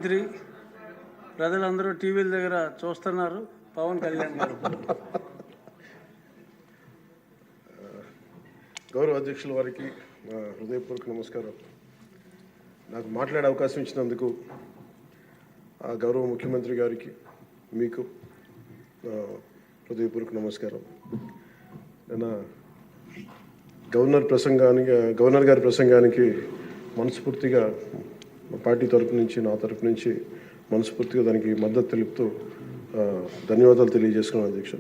మంత్రి ప్రజలందరూ టీవీల దగ్గర చూస్తున్నారు. పవన్ కళ్యాణ్ గారు గౌరవ అధ్యక్షుల వారికి హృదయపూర్వక నమస్కారం. నాకు మాట్లాడే అవకాశం ఇచ్చినందుకు గౌరవ ముఖ్యమంత్రి గారికి మీకు హృదయపూర్వక నమస్కారం. నేను గవర్నర్ గారి ప్రసంగానికి మనస్ఫూర్తిగా పార్టీ తరపు నుంచి నా తరపు నుంచి మనస్ఫూర్తిగా దానికి మద్దతు తెలుపుతూ ధన్యవాదాలు తెలియజేసుకున్నాను అధ్యక్ష.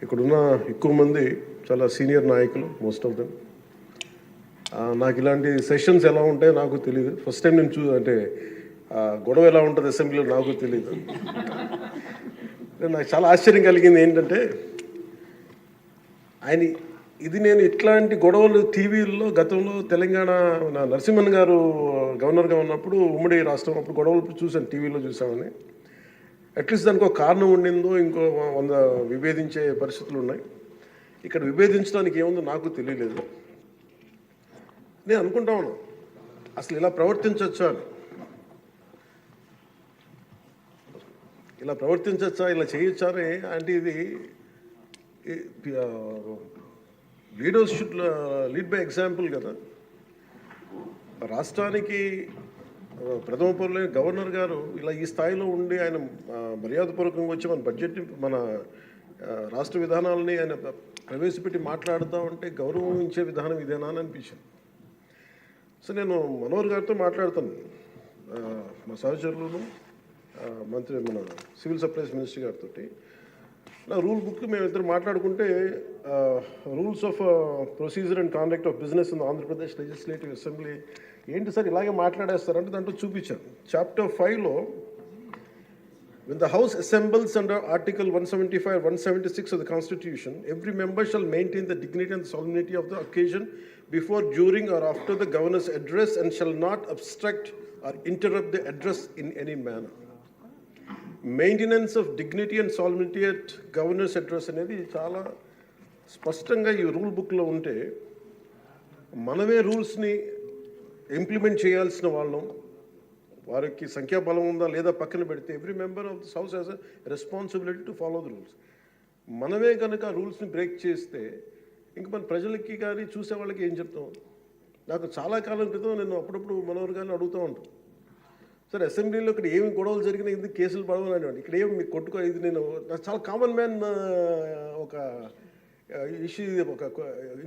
ఇక్కడున్న ఎక్కువ మంది చాలా సీనియర్ నాయకులు, మోస్ట్ ఆఫ్ దెమ్. నాకు ఇలాంటి సెషన్స్ ఎలా ఉంటాయో నాకు తెలియదు. ఫస్ట్ టైం నేను అంటే గొడవ ఎలా ఉంటుంది అసెంబ్లీలో నాకు తెలియదు. నాకు చాలా ఆశ్చర్యం కలిగింది ఏంటంటే నేను ఇట్లాంటి గొడవలు టీవీల్లో గతంలో తెలంగాణ నరసింహన్ గారు గవర్నర్గా ఉన్నప్పుడు ఉమ్మడి రాష్ట్రం అప్పుడు గొడవలు చూశాను, టీవీలో చూసామని. అట్లీస్ట్ దానికి ఒక కారణం ఉండిందో ఇంకో 100 విభేదించే పరిస్థితులు ఉన్నాయి. ఇక్కడ విభేదించడానికి ఏముందో నాకు తెలియలేదు. నేను అనుకుంటా ఉన్నా అసలు ఇలా ప్రవర్తించవచ్చా అని, ఇలా చేయొచ్చా అని. అంటే ఇది leaders should lead by example కదా. రాష్ట్రానికి ప్రథమ పౌరులైన గవర్నర్ గారు ఇలా ఈ స్థాయిలో ఉండి ఆయన మర్యాదపూర్వకంగా వచ్చి మన బడ్జెట్, మన రాష్ట్ర విధానాలని ఆయన ప్రవేశపెట్టి మాట్లాడుతూ ఉంటే గౌరవించే విధానం ఇదేనా అని అనిపించింది. సో నేను మనోహర్ గారితో మాట్లాడుతాను, మా సహచరులను, మంత్రి మన సివిల్ సప్లైస్ మినిస్టర్ గారితో. నా రూల్ బుక్ మేమిద్దరు మాట్లాడుకుంటే rules of procedure and conduct of business in Andhra Pradesh legislative assembly ఏంటి సార్ ఇలాగే మాట్లాడేస్తారంటే దాంట్లో చూపించాను. చాప్టర్ 5లో when the house assembles under article 175 176 of the constitution, every member shall maintain the dignity and the solemnity of the occasion before, during or after the governor's address and shall not obstruct or interrupt the address in any manner. Maintenance of dignity and salinity at governors address అనేది చాలా స్పష్టంగా ఈ rule బుక్లో ఉంటే మనమే రూల్స్ని implement చేయాల్సిన వాళ్ళం. వారికి సంఖ్యాబలం ఉందా లేదా పక్కన పెడితే every member of this house has a responsibility to follow the rules. మనమే కనుక రూల్స్ని బ్రేక్ చేస్తే ఇంక మన ప్రజలకి కానీ చూసే వాళ్ళకి ఏం చెప్తాం. నాకు చాలా కాలం క్రితం నేను అప్పుడప్పుడు మనోహర్ గారిని అడుగుతూ ఉంటాను, సార్ అసెంబ్లీలో ఇక్కడ ఏమి గొడవలు జరిగినా ఎందుకు కేసులు పడవని, ఇక్కడ ఏమి మీకు కొట్టుకో. ఇది నాకు చాలా కామన్ మ్యాన్ ఒక ఇష్యూ, ఒక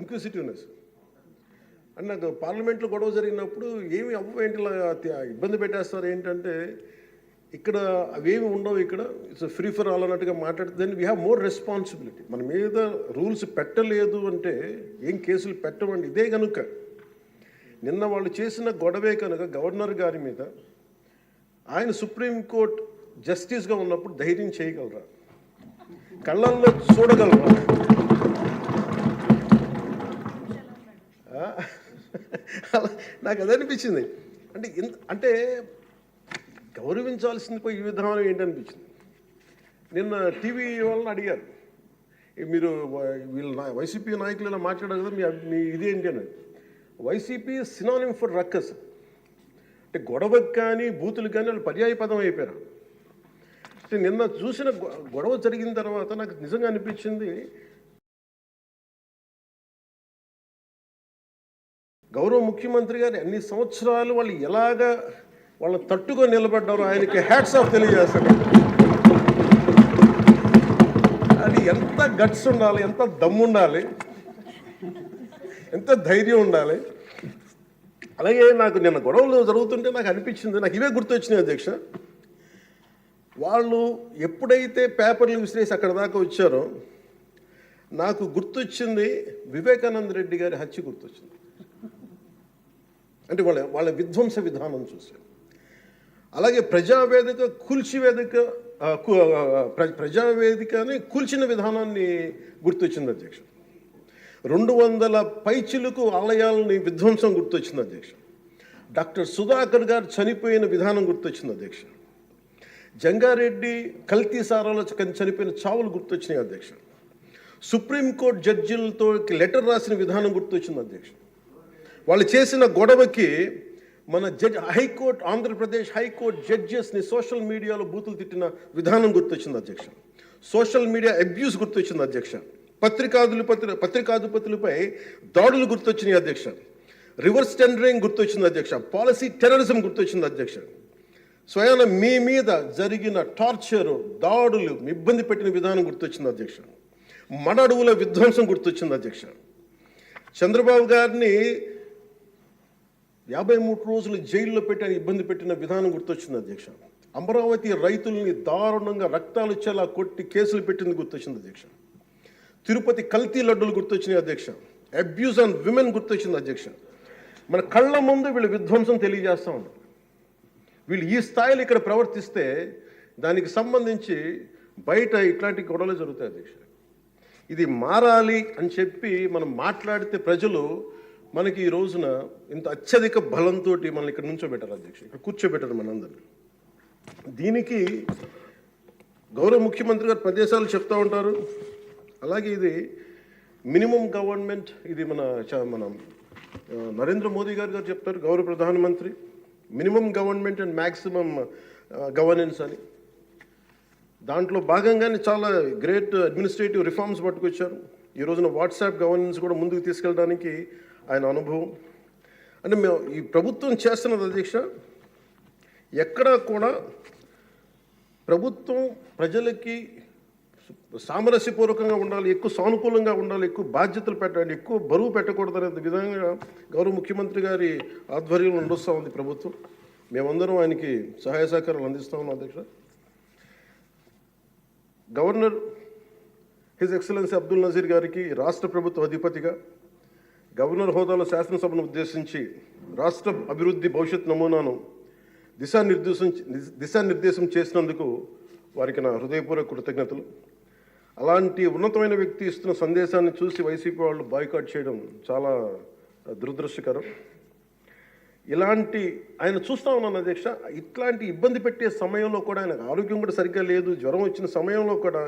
ఇంక్విజిటివ్నెస్. అండ్ నాకు పార్లమెంట్లో గొడవ జరిగినప్పుడు ఏమి అవ్వేంటి ఇబ్బంది పెట్టేస్తారు ఏంటంటే ఇక్కడ అవేమి ఉండవు, ఇక్కడ ఇట్స్ ఫ్రీ ఫర్ ఆల్ అన్నట్టుగా మాట్లాడితే then we have more responsibility. మన మీద రూల్స్ పెట్టలేదు అంటే ఏం కేసులు పెట్టమండి. ఇదే కనుక నిన్న వాళ్ళు చేసిన గొడవే కనుక గవర్నర్ గారి మీద ఆయన సుప్రీంకోర్టు జస్టిస్గా ఉన్నప్పుడు ధైర్యం చేయగలరా, కళ్ళల్లో చూడగలరా? నాకు అది అనిపించింది. అంటే గౌరవించాల్సింది పోయి ఈ విధానం ఏంటనిపించింది. నిన్న టీవీ వాళ్ళని అడిగారు, మీరు వీళ్ళ వైసీపీ నాయకులు ఇలా మాట్లాడారు కదా, మీ ఇదేంటి అని. YCP synonym for ruckus. అంటే గొడవకు కానీ బూతులు కానీ వాళ్ళు పర్యాయ పదం అయిపోయారు. అంటే నిన్న చూసిన గొడవ జరిగిన తర్వాత నాకు నిజంగా అనిపించింది, గౌరవ ముఖ్యమంత్రి గారు అన్ని సంవత్సరాలు వాళ్ళు ఎలాగా వాళ్ళ తట్టుగా నిలబడ్డారో ఆయనకి హ్యాట్స్ ఆఫ్ తెలియజేస్తారు. అది ఎంత గట్స్ ఉండాలి, ఎంత దమ్ము ఉండాలి, ఎంత ధైర్యం ఉండాలి. అలాగే నాకు నిన్న గొడవలు జరుగుతుంటే నాకు అనిపించింది, నాకు ఇవే గుర్తొచ్చినాయి అధ్యక్ష. వాళ్ళు ఎప్పుడైతే పేపర్లు విసిరేసి అక్కడ దాకా వచ్చారో నాకు గుర్తొచ్చింది వివేకానంద రెడ్డి గారి హత్య గుర్తొచ్చింది. అంటే వాళ్ళ విధ్వంస విధానం చూశారు. అలాగే ప్రజావేదికని కూల్చిన విధానాన్ని గుర్తొచ్చింది అధ్యక్ష. 200 పైచిలకు ఆలయాలని విధ్వంసం గుర్తొచ్చింది అధ్యక్ష. డాక్టర్ సుధాకర్ గారు చనిపోయిన విధానం గుర్తొచ్చింది అధ్యక్ష. జంగారెడ్డి కల్తీ సారాలో చనిపోయిన చావులు గుర్తొచ్చినాయి అధ్యక్ష. సుప్రీంకోర్టు జడ్జిలతో లెటర్ రాసిన విధానం గుర్తొచ్చింది అధ్యక్ష. వాళ్ళు చేసిన గొడవకి మన హైకోర్టు, ఆంధ్రప్రదేశ్ హైకోర్టు జడ్జెస్ని సోషల్ మీడియాలో బూతులు తిట్టిన విధానం గుర్తొచ్చింది అధ్యక్ష. సోషల్ మీడియా అబ్యూస్ గుర్తొచ్చింది అధ్యక్ష. పత్రికాధిపతులపై దాడులు గుర్తొచ్చినాయి అధ్యక్ష. రివర్స్ టెండరింగ్ గుర్తొచ్చింది అధ్యక్ష. పాలసీ టెర్రరిజం గుర్తొచ్చింది అధ్యక్ష. స్వయాన మీ మీద జరిగిన టార్చరు, దాడులు, ఇబ్బంది పెట్టిన విధానం గుర్తొచ్చింది అధ్యక్ష. మన అడవుల విధ్వంసం గుర్తొచ్చింది అధ్యక్ష. చంద్రబాబు గారిని 53 రోజులు జైల్లో పెట్టి ఇబ్బంది పెట్టిన విధానం గుర్తొచ్చింది అధ్యక్ష. అమరావతి రైతుల్ని దారుణంగా రక్తాలు చెలా కొట్టి కేసులు పెట్టింది గుర్తొచ్చింది అధ్యక్ష. తిరుపతి కల్తీ లడ్డులు గుర్తొచ్చినాయి అధ్యక్ష. అబ్యూస్ ఆన్ విమెన్ గుర్తొచ్చింది అధ్యక్ష. మన కళ్ళ ముందు వీళ్ళు విధ్వంసం తెలియజేస్తూ ఉన్నారు. వీళ్ళు ఈ స్థాయిలో ఇక్కడ ప్రవర్తిస్తే దానికి సంబంధించి బయట ఇట్లాంటి గొడవలు జరుగుతాయి అధ్యక్ష. ఇది మారాలి అని చెప్పి మనం మాట్లాడితే ప్రజలు మనకి ఈ రోజున ఇంత అత్యధిక బలంతో మనల్ని ఇక్కడ నుంచోబెట్టారు అధ్యక్ష, ఇక్కడ కూర్చోబెట్టారు మనందరినీ. దీనికి గౌరవ ముఖ్యమంత్రి గారు ప్రదేశాలు చెప్తూ ఉంటారు. అలాగే ఇది మినిమం గవర్నమెంట్, ఇది మన నరేంద్ర మోదీ గారు చెప్తారు, గౌరవ ప్రధానమంత్రి, minimum government and maximum governance అని. దాంట్లో భాగంగానే చాలా గ్రేట్ అడ్మినిస్ట్రేటివ్ రిఫార్మ్స్ పట్టుకొచ్చారు. ఈ రోజున వాట్సాప్ గవర్నెన్స్ కూడా ముందుకు తీసుకెళ్ళడానికి ఆయన అనుభవం. అంటే మేము ఈ ప్రభుత్వం చేస్తున్నది అధ్యక్ష, ఎక్కడా కూడా ప్రభుత్వం ప్రజలకి సామరస్యపూర్వకంగా ఉండాలి, ఎక్కువ సానుకూలంగా ఉండాలి, ఎక్కువ బాధ్యతలు పెట్టాలి, ఎక్కువ బరువు పెట్టకూడదు అనే విధంగా గౌరవ ముఖ్యమంత్రి గారి ఆధ్వర్యంలో నడుస్తూ ఉంది ప్రభుత్వం. మేమందరం ఆయనకి సహాయ సహకారాలు అందిస్తూ ఉన్నాం అధ్యక్ష. Governor his excellency Abdul Nazeer గారికి రాష్ట్ర ప్రభుత్వ అధిపతిగా గవర్నర్ హోదాలో శాసనసభను ఉద్దేశించి రాష్ట్ర అభివృద్ధి భవిష్యత్ నమూనాను దిశానిర్దేశం చేసినందుకు వారికి నా హృదయపూర్వక కృతజ్ఞతలు. అలాంటి ఉన్నతమైన వ్యక్తి ఇస్తున్న సందేశాన్ని చూసి వైసీపీ వాళ్ళు బాయ్కాట్ చేయడం చాలా దురదృష్టకరం. ఇలాంటి ఆయన చూస్తూ ఉన్నాను అధ్యక్ష. ఇట్లాంటి ఇబ్బంది పెట్టే సమయంలో కూడా ఆయన ఆరోగ్యం కూడా సరిగ్గా లేదు, జ్వరం వచ్చిన సమయంలో కూడా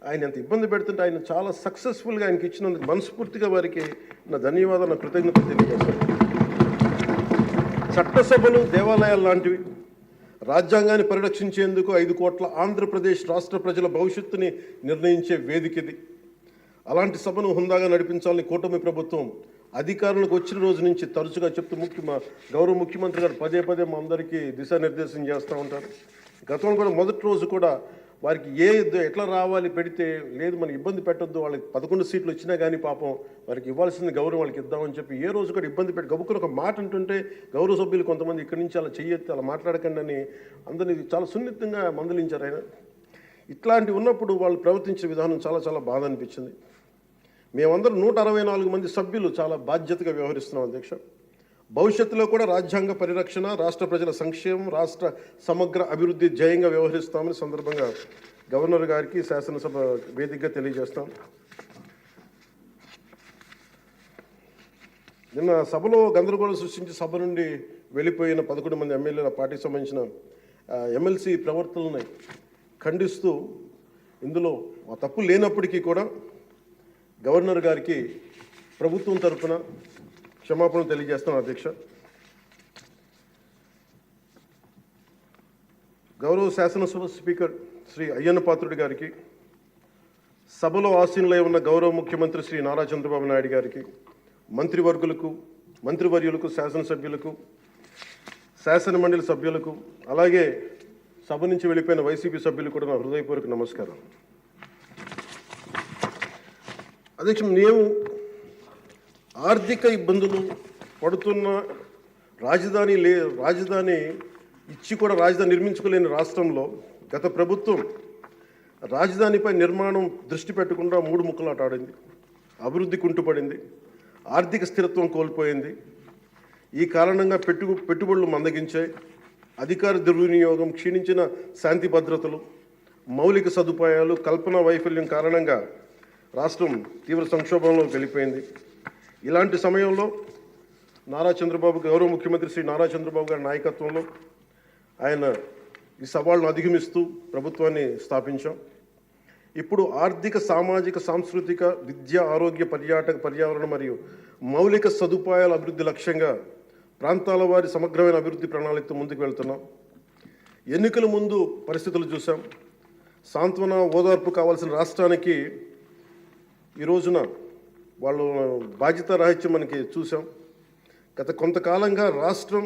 ఆయన ఎంత ఇబ్బంది పెడుతుంటే ఆయన చాలా సక్సెస్ఫుల్గా ఆయనకి ఇచ్చినందుకు మనస్ఫూర్తిగా వారికి నా ధన్యవాదాలు, నా కృతజ్ఞతలు తెలియజేస్తాను. చట్టసభలు దేవాలయాలు లాంటివి రాజ్యాంగాన్ని పరిరక్షించేందుకు 5 కోట్ల ఆంధ్రప్రదేశ్ రాష్ట్ర ప్రజల భవిష్యత్తుని నిర్ణయించే వేదిక ఇది. అలాంటి సభను హుందాగా నడిపించాలని కూటమి ప్రభుత్వం అధికారులకు వచ్చిన రోజు నుంచి తరచుగా చెప్తూ గౌరవ ముఖ్యమంత్రి గారు పదే మా అందరికీ దిశానిర్దేశం చేస్తూ ఉంటారు. గతంలో కూడా మొదటి రోజు కూడా వారికి ఎట్లా రావాలి పెడితే లేదు మనం ఇబ్బంది పెట్టొద్దు, వాళ్ళకి 11 సీట్లు వచ్చినా కానీ పాపం వారికి ఇవ్వాల్సింది గౌరవం వాళ్ళకి ఇద్దామని చెప్పి ఏ రోజు కూడా ఇబ్బంది పెట్టి గబుక్కుని ఒక మాట అంటుంటే గౌరవ సభ్యులు కొంతమంది ఇక్కడి నుంచి అలా చెయ్యొద్దు, అలా మాట్లాడకండి అని అందరినీ చాలా సున్నితంగా మందలించారు ఆయన. ఇట్లాంటి ఉన్నప్పుడు వాళ్ళు ప్రవర్తించే విధానం చాలా బాధ అనిపించింది. మేమందరం 164 మంది సభ్యులు చాలా బాధ్యతగా వ్యవహరిస్తున్నాం అధ్యక్ష. భవిష్యత్తులో కూడా రాజ్యాంగ పరిరక్షణ, రాష్ట్ర ప్రజల సంక్షేమం, రాష్ట్ర సమగ్ర అభివృద్ధి జయంగా వ్యవహరిస్తామని సందర్భంగా గవర్నర్ గారికి శాసనసభ వేదికగా తెలియజేస్తాం. నిన్న సభలో గందరగోళం సృష్టించి సభ నుండి వెళ్ళిపోయిన 11 మంది ఎమ్మెల్యేల పార్టీకి సంబంధించిన ఎమ్మెల్సీ ప్రవర్తనని ఖండిస్తూ ఇందులో ఆ తప్పు లేనప్పటికీ కూడా గవర్నర్ గారికి ప్రభుత్వం తరఫున క్షమాపణ తెలియజేస్తాను అధ్యక్ష. గౌరవ శాసనసభ స్పీకర్ శ్రీ అయ్యన్న పాత్రుడి గారికి, సభలో ఆసీనులై ఉన్న గౌరవ ముఖ్యమంత్రి శ్రీ నారా చంద్రబాబు నాయుడు గారికి, మంత్రివర్యులకు, శాసనసభ్యులకు, శాసనమండలి సభ్యులకు, అలాగే సభ నుంచి వెళ్ళిపోయిన వైసీపీ సభ్యులకు కూడా నా హృదయపూర్వక నమస్కారం. అధ్యక్ష, మేము ఆర్థిక ఇబ్బందులు పడుతున్న రాజధాని ఇచ్చి కూడా రాజధాని నిర్మించుకోలేని రాష్ట్రంలో గత ప్రభుత్వం రాజధానిపై నిర్మాణం దృష్టి పెట్టకుండా 3 ముక్కలాట ఆడింది. అభివృద్ధి కుంటుపడింది, ఆర్థిక స్థిరత్వం కోల్పోయింది. ఈ కారణంగా పెట్టుబడులు మందగించాయి, అధికార దుర్వినియోగం, క్షీణించిన శాంతి భద్రతలు, మౌలిక సదుపాయాలు, కల్పన వైఫల్యం కారణంగా రాష్ట్రం తీవ్ర సంక్షోభంలో వెళ్ళిపోయింది. ఇలాంటి సమయంలో గౌరవ ముఖ్యమంత్రి శ్రీ నారా చంద్రబాబు గారి నాయకత్వంలో ఆయన ఈ సవాళ్ళను అధిగమిస్తూ ప్రభుత్వాన్ని స్థాపించాం. ఇప్పుడు ఆర్థిక, సామాజిక, సాంస్కృతిక, విద్య, ఆరోగ్య, పర్యాటక, పర్యావరణ మరియు మౌలిక సదుపాయాల అభివృద్ధి లక్ష్యంగా ప్రాంతాల వారి సమగ్రమైన అభివృద్ధి ప్రణాళికతో ముందుకు వెళ్తున్నాం. ఎన్నికల ముందు పరిస్థితులు చూసాం. సాంత్వన ఓదార్పు కావాల్సిన రాష్ట్రానికి ఈ రోజున వాళ్ళు బాధ్యతారాహిత్యం మనకి చూసాం. గత కొంతకాలంగా రాష్ట్రం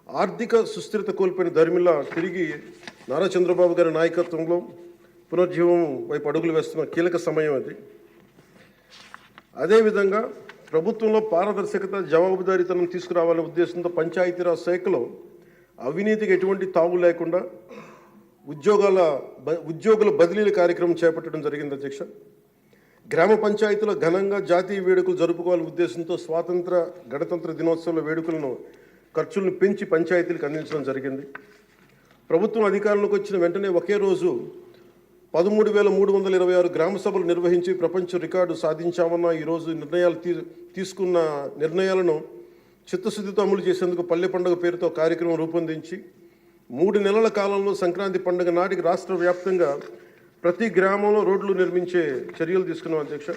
ఆర్థిక సుస్థిరత కోల్పోయిన ధర్మిలా తిరిగి నారా చంద్రబాబు గారి నాయకత్వంలో పునర్జీవం వైపు అడుగులు వేస్తున్న కీలక సమయం అది. అదేవిధంగా ప్రభుత్వంలో పారదర్శకత, జవాబుదారీతనం తీసుకురావాలనే ఉద్దేశంతో పంచాయతీరాజ్ శాఖలో అవినీతికి ఎటువంటి తావు లేకుండా ఉద్యోగుల బదిలీల కార్యక్రమం చేపట్టడం జరిగింది అధ్యక్ష. గ్రామ పంచాయతీలో ఘనంగా జాతీయ వేడుకలు జరుపుకోవాలనే ఉద్దేశంతో స్వాతంత్ర గణతంత్ర దినోత్సవాల వేడుకలను ఖర్చులను పెంచి పంచాయతీలకు అందించడం జరిగింది. ప్రభుత్వం అధికారంలోకి వచ్చిన వెంటనే ఒకే రోజు 13,326 గ్రామ సభలు నిర్వహించి ప్రపంచ రికార్డు సాధించామన్న ఈరోజు తీసుకున్న నిర్ణయాలను చిత్తశుద్ధితో అమలు చేసేందుకు పల్లె పండుగ పేరుతో కార్యక్రమం రూపొందించి 3 నెలల కాలంలో సంక్రాంతి పండుగ నాటికి రాష్ట్ర వ్యాప్తంగా ప్రతి గ్రామంలో రోడ్లు నిర్మించే చర్యలు తీసుకున్నాం అధ్యక్ష.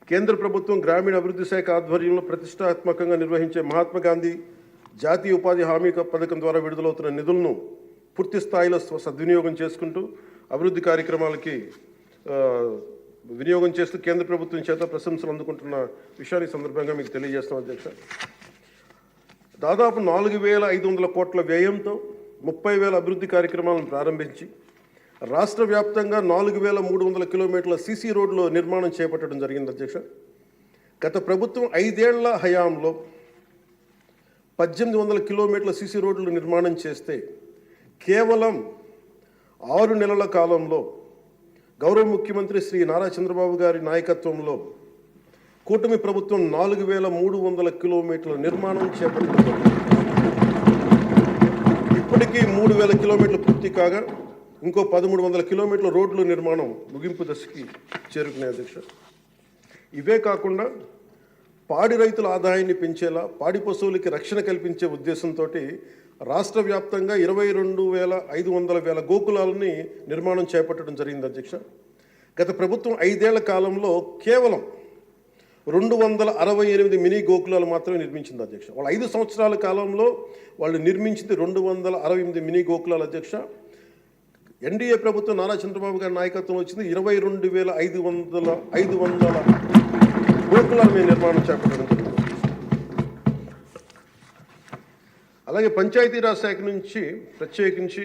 కేంద్ర ప్రభుత్వం గ్రామీణ అభివృద్ధి శాఖ ఆధ్వర్యంలో ప్రతిష్టాత్మకంగా నిర్వహించే మహాత్మా గాంధీ జాతీయ ఉపాధి హామీ పథకం ద్వారా విడుదలవుతున్న నిధులను పూర్తి స్థాయిలో సద్వినియోగం చేసుకుంటూ అభివృద్ధి కార్యక్రమాలకి వినియోగం చేస్తూ కేంద్ర ప్రభుత్వం చేత ప్రశంసలు అందుకుంటున్న విషయాన్ని సందర్భంగా మీకు తెలియజేస్తాం అధ్యక్ష. దాదాపు 4,500 కోట్ల వ్యయంతో 30,000 అభివృద్ధి కార్యక్రమాలను ప్రారంభించి రాష్ట్ర వ్యాప్తంగా 4,300 కిలోమీటర్ల సీసీ రోడ్లు నిర్మాణం చేపట్టడం జరిగింది అధ్యక్ష. గత ప్రభుత్వం 5 ఏళ్ల హయాంలో 1,800 కిలోమీటర్ల సీసీ రోడ్లు నిర్మాణం చేస్తే కేవలం 6 నెలల కాలంలో గౌరవ ముఖ్యమంత్రి శ్రీ నారా చంద్రబాబు గారి నాయకత్వంలో కూటమి ప్రభుత్వం 4,300 కిలోమీటర్ల నిర్మాణం చేపట్టింది. ఇప్పటికీ 3,000 కిలోమీటర్లు పూర్తి కాగా ఇంకో 1,300 కిలోమీటర్ల రోడ్ల నిర్మాణం ముగింపు దశకి చేరుకునే అధ్యక్ష. ఇవే కాకుండా పాడి రైతుల ఆదాయాన్ని పెంచేలా పాడి పశువులకి రక్షణ కల్పించే ఉద్దేశంతో రాష్ట్ర వ్యాప్తంగా 22,500 గోకులాలని నిర్మాణం చేపట్టడం జరిగింది అధ్యక్ష. గత ప్రభుత్వం 5 ఏళ్ల కాలంలో కేవలం 268 మినీ గోకులాలు మాత్రమే నిర్మించింది అధ్యక్ష. వాళ్ళు 5 సంవత్సరాల కాలంలో వాళ్ళు నిర్మించింది 268 మినీ గోకులాలు అధ్యక్ష. ఎన్డీఏ ప్రభుత్వం నారా చంద్రబాబు గారి నాయకత్వం వచ్చింది 22,500 గోకులాల మీద నిర్మాణం చేపట్టడం జరిగింది. అలాగే పంచాయతీరాజ్ శాఖ నుంచి ప్రత్యేకించి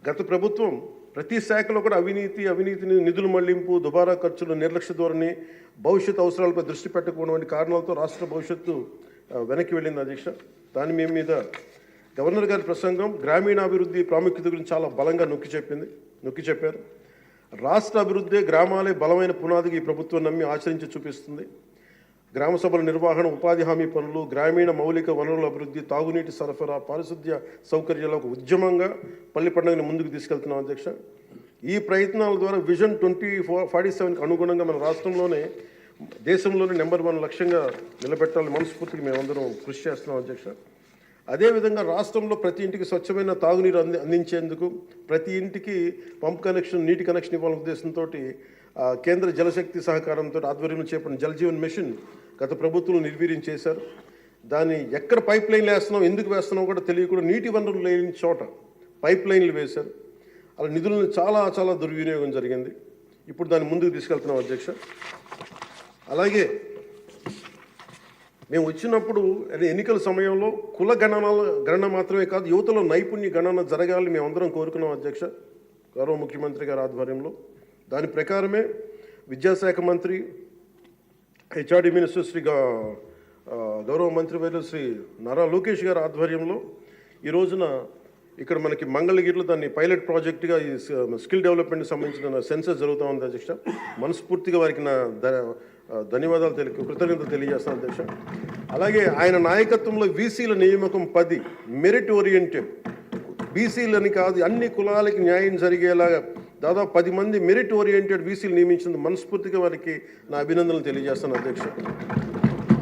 గత ప్రభుత్వం ప్రతి శాఖలో కూడా అవినీతిని నిధుల మళ్లింపు, దుబారా ఖర్చులు, నిర్లక్ష్య ధోరణి, భవిష్యత్ అవసరాలపై దృష్టి పెట్టకపోవడం వంటి కారణాలతో రాష్ట్ర భవిష్యత్తు వెనక్కి వెళ్ళింది అధ్యక్ష. దాని మీద గవర్నర్ గారి ప్రసంగం గ్రామీణాభివృద్ధి ప్రాముఖ్యత గురించి చాలా బలంగా నొక్కి చెప్పారు. రాష్ట్ర అభివృద్ధి గ్రామాలే బలమైన పునాదికి ఈ ప్రభుత్వం నమ్మి ఆచరించి చూపిస్తుంది. గ్రామ సభల నిర్వహణ, ఉపాధి హామీ పనులు, గ్రామీణ మౌలిక వనరుల అభివృద్ధి, తాగునీటి సరఫరా, పారిశుద్ధ్య సౌకర్యాల ఒక ఉద్యమంగా పల్లి పండుగను ముందుకు తీసుకెళ్తున్నాం అధ్యక్ష. ఈ ప్రయత్నాల ద్వారా విజన్ 2047కి అనుగుణంగా మన రాష్ట్రంలోనే దేశంలోనే నెంబర్ 1 లక్ష్యంగా నిలబెట్టాలని మనస్ఫూర్తిగా మేమందరం కృషి చేస్తున్నాం అధ్యక్ష. అదేవిధంగా రాష్ట్రంలో ప్రతి ఇంటికి స్వచ్ఛమైన తాగునీరు అందించేందుకు ప్రతి ఇంటికి పంప్ కనెక్షన్, నీటి కనెక్షన్ ఇవ్వాలనే ఉద్దేశంతో కేంద్ర జలశక్తి సహకారంతో ఆధ్వర్యంలో చేపట్టిన జల్ జీవన్ మిషన్ గత ప్రభుత్వం నిర్వీర్యం చేశారు. దాన్ని ఎక్కడ పైప్ లైన్లు వేస్తున్నాం, ఎందుకు వేస్తున్నాం కూడా తెలియకుండా నీటి వనరులు లేని చోట పైప్ లైన్లు వేశారు. అలా నిధులను చాలా దుర్వినియోగం జరిగింది. ఇప్పుడు దాన్ని ముందుకు తీసుకెళ్తున్నాం అధ్యక్ష. అలాగే మేము వచ్చినప్పుడు ఎన్నికల సమయంలో కుల గణన మాత్రమే కాదు, యువతలో నైపుణ్య గణన జరగాలని మేమందరం కోరుకున్నాం అధ్యక్ష, గౌరవ ముఖ్యమంత్రి గారి ఆధ్వర్యంలో. దాని ప్రకారమే విద్యాశాఖ మంత్రి, హెచ్ఆర్డి మినిస్టర్ శ్రీ గౌరవ మంత్రివర్యులు శ్రీ నారా లోకేష్ గారి ఆధ్వర్యంలో ఈ రోజున ఇక్కడ మనకి మంగళగిరిలో దాన్ని పైలట్ ప్రాజెక్టుగా ఈ స్కిల్ డెవలప్మెంట్కి సంబంధించిన సెన్సస్ జరుగుతూ ఉంది అధ్యక్ష. మనస్ఫూర్తిగా వారికి నా ధన్యవాదాలు కృతజ్ఞతలు తెలియజేస్తాను అధ్యక్ష. అలాగే ఆయన నాయకత్వంలో వీసీల నియామకం 10 మెరిట్ ఓరియంటెడ్, బీసీలని కాదు అన్ని కులాలకి న్యాయం జరిగేలాగా దాదాపు 10 మంది మెరిట్ ఓరియంటెడ్ వీసీలు నియమించింది మనస్ఫూర్తిగా వారికి నా అభినందనలు తెలియజేస్తాను అధ్యక్ష.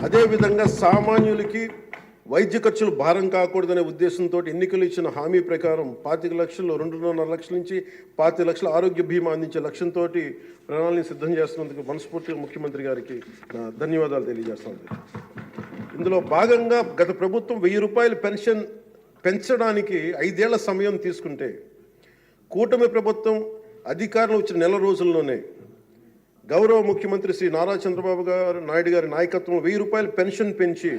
అదేవిధంగా సామాన్యులకి వైద్య ఖర్చులు భారం కాకూడదనే ఉద్దేశంతో ఎన్నికలు ఇచ్చిన హామీ ప్రకారం 25 లక్షలు, 2.5 లక్షల నుంచి 25 లక్షల ఆరోగ్య బీమా అందించే లక్ష్యంతో ప్రణాళికని సిద్ధం చేస్తున్నందుకు మనస్ఫూర్తిగా ముఖ్యమంత్రి గారికి నా ధన్యవాదాలు తెలియజేస్తాను. ఇందులో భాగంగా గత ప్రభుత్వం 1000 రూపాయలు పెన్షన్ పెంచడానికి 5 ఏళ్ల సమయం తీసుకుంటే కూటమి ప్రభుత్వం అధికారంలో వచ్చిన నెల రోజుల్లోనే గౌరవ ముఖ్యమంత్రి శ్రీ నారా చంద్రబాబు నాయుడు గారి నాయకత్వంలో 1000 రూపాయలు పెన్షన్ పెంచి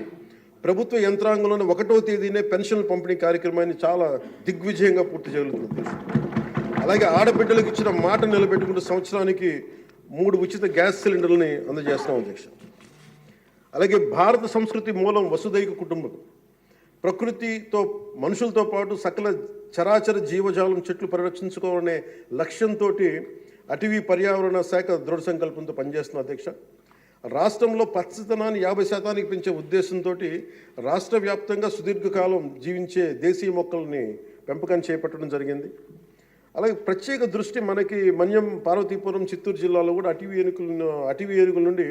ప్రభుత్వ యంత్రాంగంలోనే 1వ తేదీనే పెన్షన్ పంపిణీ కార్యక్రమాన్ని చాలా దిగ్విజయంగా పూర్తి చేయగలుగుతుంది. అలాగే ఆడబిడ్డలకు ఇచ్చిన మాట నిలబెట్టుకుంటూ సంవత్సరానికి 3 ఉచిత గ్యాస్ సిలిండర్లని అందజేస్తున్నాం అధ్యక్ష. అలాగే భారత సంస్కృతి మూలం వసుదైక కుటుంబం. ప్రకృతితో మనుషులతో పాటు సకల చరాచర జీవజాలం చెట్లు పరిరక్షించుకోవాలనే లక్ష్యంతో అటవీ పర్యావరణ శాఖ దృఢ సంకల్పంతో పనిచేస్తున్న అధ్యక్ష. రాష్ట్రంలో పచ్చదనాన్ని 50% పెంచే ఉద్దేశంతో రాష్ట్ర వ్యాప్తంగా సుదీర్ఘకాలం జీవించే దేశీయ మొక్కల్ని పెంపకం చేపట్టడం జరిగింది. అలాగే ప్రత్యేక దృష్టి మనకి మన్యం, పార్వతీపురం, చిత్తూరు జిల్లాలో కూడా అటవీ ఏనుగుల నుండి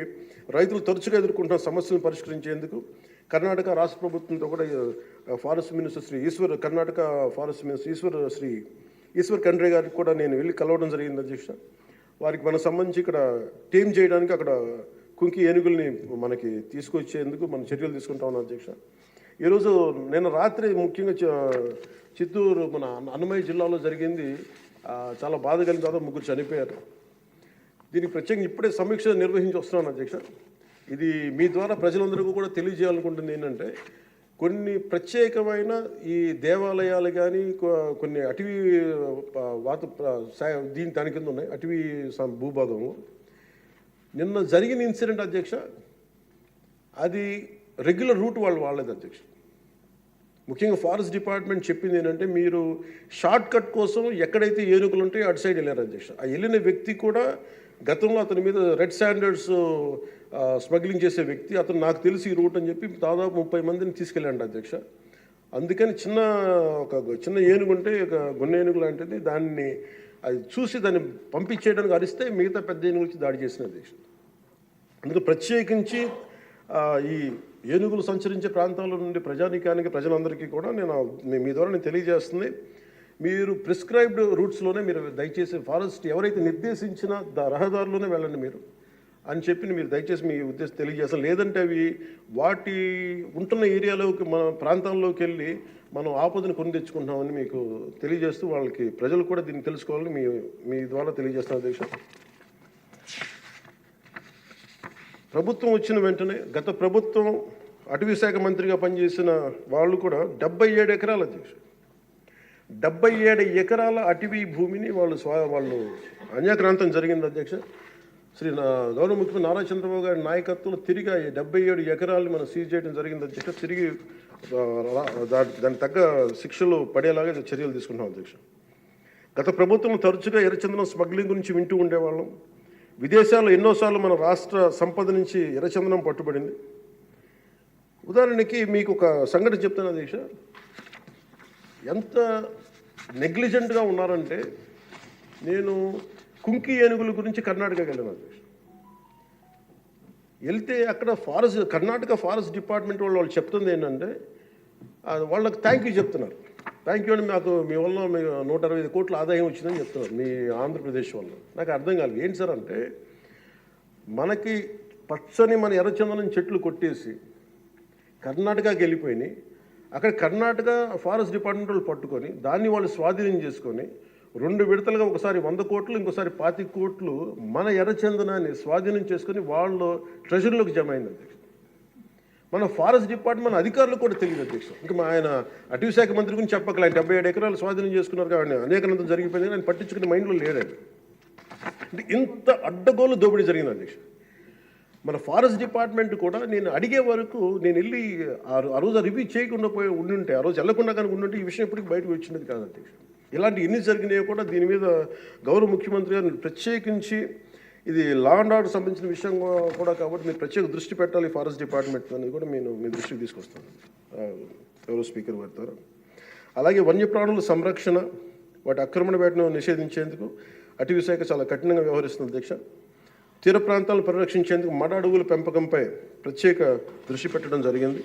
రైతులు తరచుగా ఎదుర్కొంటున్న సమస్యలను పరిష్కరించేందుకు కర్ణాటక రాష్ట్ర ప్రభుత్వంతో కూడా forest minister Karnataka forest minister Eshwar Khandre గారికి కూడా నేను వెళ్ళి కలవడం జరిగింది అధ్యక్ష. వారికి మనకు సంబంధించి ఇక్కడ టీమ్ చేయడానికి అక్కడ కుంకి ఏనుగుల్ని మనకి తీసుకొచ్చేందుకు మనం చర్యలు తీసుకుంటా ఉన్నాం అధ్యక్ష. ఈరోజు నిన్న రాత్రి ముఖ్యంగా చిత్తూరు మన అన్నమయ్య జిల్లాలో జరిగింది. చాలా బాధ కలిగిన తర్వాత 3 చనిపోయారు. దీనికి ప్రత్యేకంగా ఇప్పుడే సమీక్ష నిర్వహించి వస్తున్నాను అధ్యక్ష. ఇది మీ ద్వారా ప్రజలందరికీ కూడా తెలియజేయాలనుకుంటుంది ఏంటంటే, కొన్ని ప్రత్యేకమైన ఈ దేవాలయాలు కానీ కొన్ని అటవీ దాని కింద ఉన్నాయి అటవీ భూభాగము. నిన్న జరిగిన ఇన్సిడెంట్ అధ్యక్ష, అది రెగ్యులర్ రూట్ వాళ్ళు వాళ్ళది అధ్యక్ష. ముఖ్యంగా ఫారెస్ట్ డిపార్ట్మెంట్ చెప్పింది ఏంటంటే, మీరు షార్ట్ కట్ కోసం ఎక్కడైతే ఏనుగులు ఉంటాయో అటు సైడ్ వెళ్ళారు అధ్యక్ష. ఆ వెళ్ళిన వ్యక్తి కూడా గతంలో అతని మీద రెడ్ శాండర్స్ స్మగ్లింగ్ చేసే వ్యక్తి, అతను నాకు తెలిసి ఈ రూట్ అని చెప్పి దాదాపు 30 మందిని తీసుకెళ్ళండి అధ్యక్ష. అందుకని చిన్న ఏనుగు ఉంటే ఒక గొన్న ఏనుగు లాంటిది, దాన్ని అది చూసి దాన్ని పంపించేయడానికి అరిస్తే మిగతా పెద్ద ఏనుగు వచ్చి దాడి చేసిన అధ్యక్ష. అందుకే ప్రత్యేకించి ఈ ఏనుగులు సంచరించే ప్రాంతాల నుండి ప్రజలందరికీ కూడా మీ ద్వారా నేను తెలియజేస్తుంది, మీరు ప్రిస్క్రైబ్డ్ రూట్స్లోనే మీరు దయచేసి ఫారెస్ట్ ఎవరైతే నిర్దేశించిన రహదారిలోనే వెళ్ళండి మీరు అని చెప్పి మీరు దయచేసి మీ ఉద్దేశం తెలియజేస్తాం. లేదంటే అవి వాటి ఉంటున్న ఏరియాలోకి మన ప్రాంతాల్లోకి వెళ్ళి మనం ఆపదను కొని తెచ్చుకుంటామని మీకు తెలియజేస్తూ వాళ్ళకి ప్రజలు కూడా దీన్ని తెలుసుకోవాలని మీ ద్వారా తెలియజేస్తాం అధ్యక్ష. ప్రభుత్వం వచ్చిన వెంటనే గత ప్రభుత్వం అటవీ శాఖ మంత్రిగా పనిచేసిన వాళ్ళు కూడా 77 ఎకరాలు అధ్యక్ష, 77 ఎకరాల అటవీ భూమిని వాళ్ళు అన్యాక్రాంతం జరిగింది అధ్యక్ష. గౌరవ ముఖ్యమంత్రి నారా చంద్రబాబు గారి నాయకత్వంలో తిరిగి 77 ఎకరాలు మనం సీజ్ చేయడం జరిగింది అధ్యక్ష. తిరిగి దానికి తగ్గ శిక్షలు పడేలాగా చర్యలు తీసుకుంటాం అధ్యక్ష. గత ప్రభుత్వం తరచుగా ఎర్రచందనం స్మగ్లింగ్ గురించి వింటూ ఉండేవాళ్ళం. విదేశాల్లో ఎన్నోసార్లు మన రాష్ట్ర సంపద నుంచి ఎర్రచందనం పట్టుబడింది. ఉదాహరణకి మీకు ఒక సంఘటన చెప్తాను అధ్యక్ష. ఎంత నెగ్లిజెంట్గా ఉన్నారంటే, నేను కుంకి ఏనుగుల గురించి కర్ణాటకకి వెళ్ళాను అధ్యక్ష. వెళ్తే అక్కడ కర్ణాటక ఫారెస్ట్ డిపార్ట్మెంట్ వాళ్ళు చెప్తుంది ఏంటంటే, వాళ్ళకి థ్యాంక్ యూ చెప్తున్నారు. థ్యాంక్ యూ అని మీ వల్ల 125 కోట్ల ఆదాయం వచ్చిందని చెప్తున్నారు మీ ఆంధ్రప్రదేశ్ వల్ల. నాకు అర్థం కాలేదు ఏంటి సార్ అంటే, మనకి పచ్చని మన ఎర్రచందనం చెట్లు కొట్టేసి కర్ణాటకకి వెళ్ళిపోయినాయి. అక్కడ కర్ణాటక ఫారెస్ట్ డిపార్ట్మెంట్ వాళ్ళు పట్టుకొని దాన్ని వాళ్ళు స్వాధీనం చేసుకొని 2 విడతలుగా ఒకసారి 100 కోట్లు ఇంకోసారి 25 కోట్లు మన ఎర్రచందనాన్ని స్వాధీనం చేసుకొని వాళ్ళు ట్రెజరీలోకి జమ అయింది అధ్యక్ష. మన ఫారెస్ట్ డిపార్ట్మెంట్ అధికారులు కూడా తెలియదు అధ్యక్ష. ఇంకా ఆయన అటవీ శాఖ మంత్రి గురించి చెప్పకలే, ఆయన 77 ఎకరాలు స్వాధీనం చేసుకున్నారు కాబట్టి అనేకనంతం జరిగిపోయింది, ఆయన పట్టించుకునే మైండ్లో లేడండి. అంటే ఇంత అడ్డగోలు దోపిడీ జరిగింది అధ్యక్ష. మన ఫారెస్ట్ డిపార్ట్మెంట్ కూడా నేను అడిగే వరకు నేను వెళ్ళి ఆ రోజు రివ్యూ చేయకుండా ఉండుంటే, ఆ రోజు వెళ్లకుండా కానీ ఉండుంటే ఈ విషయం ఎప్పటికీ బయటకు వచ్చినది కాదు అధ్యక్ష. ఇలాంటి ఎన్ని జరిగినాయో కూడా దీని మీద గౌరవ ముఖ్యమంత్రి గారు ప్రత్యేకించి, ఇది లా అండ్ ఆర్డర్ సంబంధించిన విషయం కూడా కాబట్టి మీరు ప్రత్యేక దృష్టి పెట్టాలి ఫారెస్ట్ డిపార్ట్మెంట్ అనేది కూడా నేను మీ దృష్టికి తీసుకొస్తాను గౌరవ స్పీకర్ వారి ద్వారా. అలాగే వన్యప్రాణుల సంరక్షణ, వాటి ఆక్రమణ వేటను నిషేధించేందుకు అటవీ శాఖ చాలా కఠినంగా వ్యవహరిస్తుంది అధ్యక్ష. తీర ప్రాంతాలను పరిరక్షించేందుకు మడ అడవుల పెంపకంపై ప్రత్యేక దృష్టి పెట్టడం జరిగింది.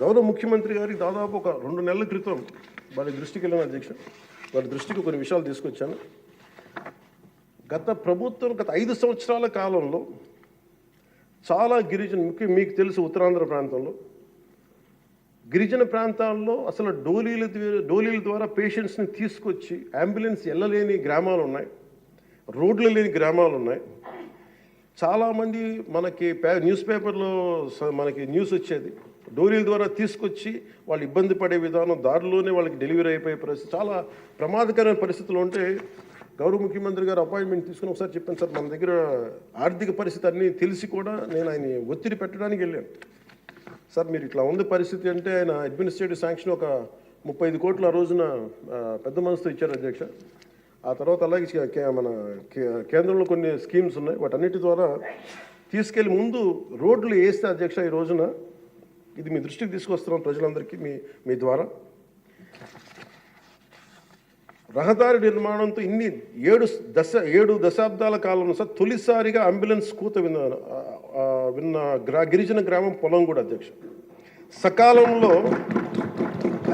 గౌరవ ముఖ్యమంత్రి గారికి దాదాపు ఒక 2 నెలల క్రితం వారి దృష్టికి వెళ్ళిన అధ్యక్ష, వారి దృష్టికి కొన్ని విషయాలు తీసుకొచ్చాను. గత ప్రభుత్వం గత 5 సంవత్సరాల కాలంలో చాలా మీకు తెలుసు ఉత్తరాంధ్ర ప్రాంతంలో గిరిజన ప్రాంతాల్లో అసలు డోలీల ద్వారా పేషెంట్స్ని తీసుకొచ్చి అంబులెన్స్ వెళ్ళలేని గ్రామాలు ఉన్నాయి, రోడ్లు లేని గ్రామాలు ఉన్నాయి. చాలామంది మనకి న్యూస్ పేపర్లో మనకి న్యూస్ వచ్చేది, డోలీల ద్వారా తీసుకొచ్చి వాళ్ళు ఇబ్బంది పడే విధానం, దారిలోనే వాళ్ళకి డెలివరీ అయిపోయే పరిస్థితి, చాలా ప్రమాదకరమైన పరిస్థితులు ఉంటే గౌరవ ముఖ్యమంత్రి గారు అపాయింట్మెంట్ తీసుకుని ఒకసారి చెప్పాను, సార్ మన దగ్గర ఆర్థిక పరిస్థితి అన్నీ తెలిసి కూడా నేను ఆయన ఒత్తిడి పెట్టడానికి వెళ్ళాను. సార్ మీరు ఇట్లా ఉంది పరిస్థితి అంటే ఆయన అడ్మినిస్ట్రేటివ్ శాంక్షన్ ఒక 35 కోట్లు ఆ రోజున పెద్ద మనసుతో ఇచ్చారు అధ్యక్ష. ఆ తర్వాత అలాగే మన కేంద్రంలో కొన్ని స్కీమ్స్ ఉన్నాయి, వాటన్నిటి ద్వారా తీసుకెళ్ళి ముందు రోడ్లు వేస్తే అధ్యక్ష ఈ రోజున ఇది మీ దృష్టికి తీసుకొస్తున్నాం ప్రజలందరికీ మీ ద్వారా. రహదారి నిర్మాణంతో ఇన్ని 7 దశాబ్దాల కాలంలో సార్ తొలిసారిగా అంబులెన్స్ కూత విన్న గిరిజన గ్రామం పొలంగూడ అధ్యక్ష. సకాలంలో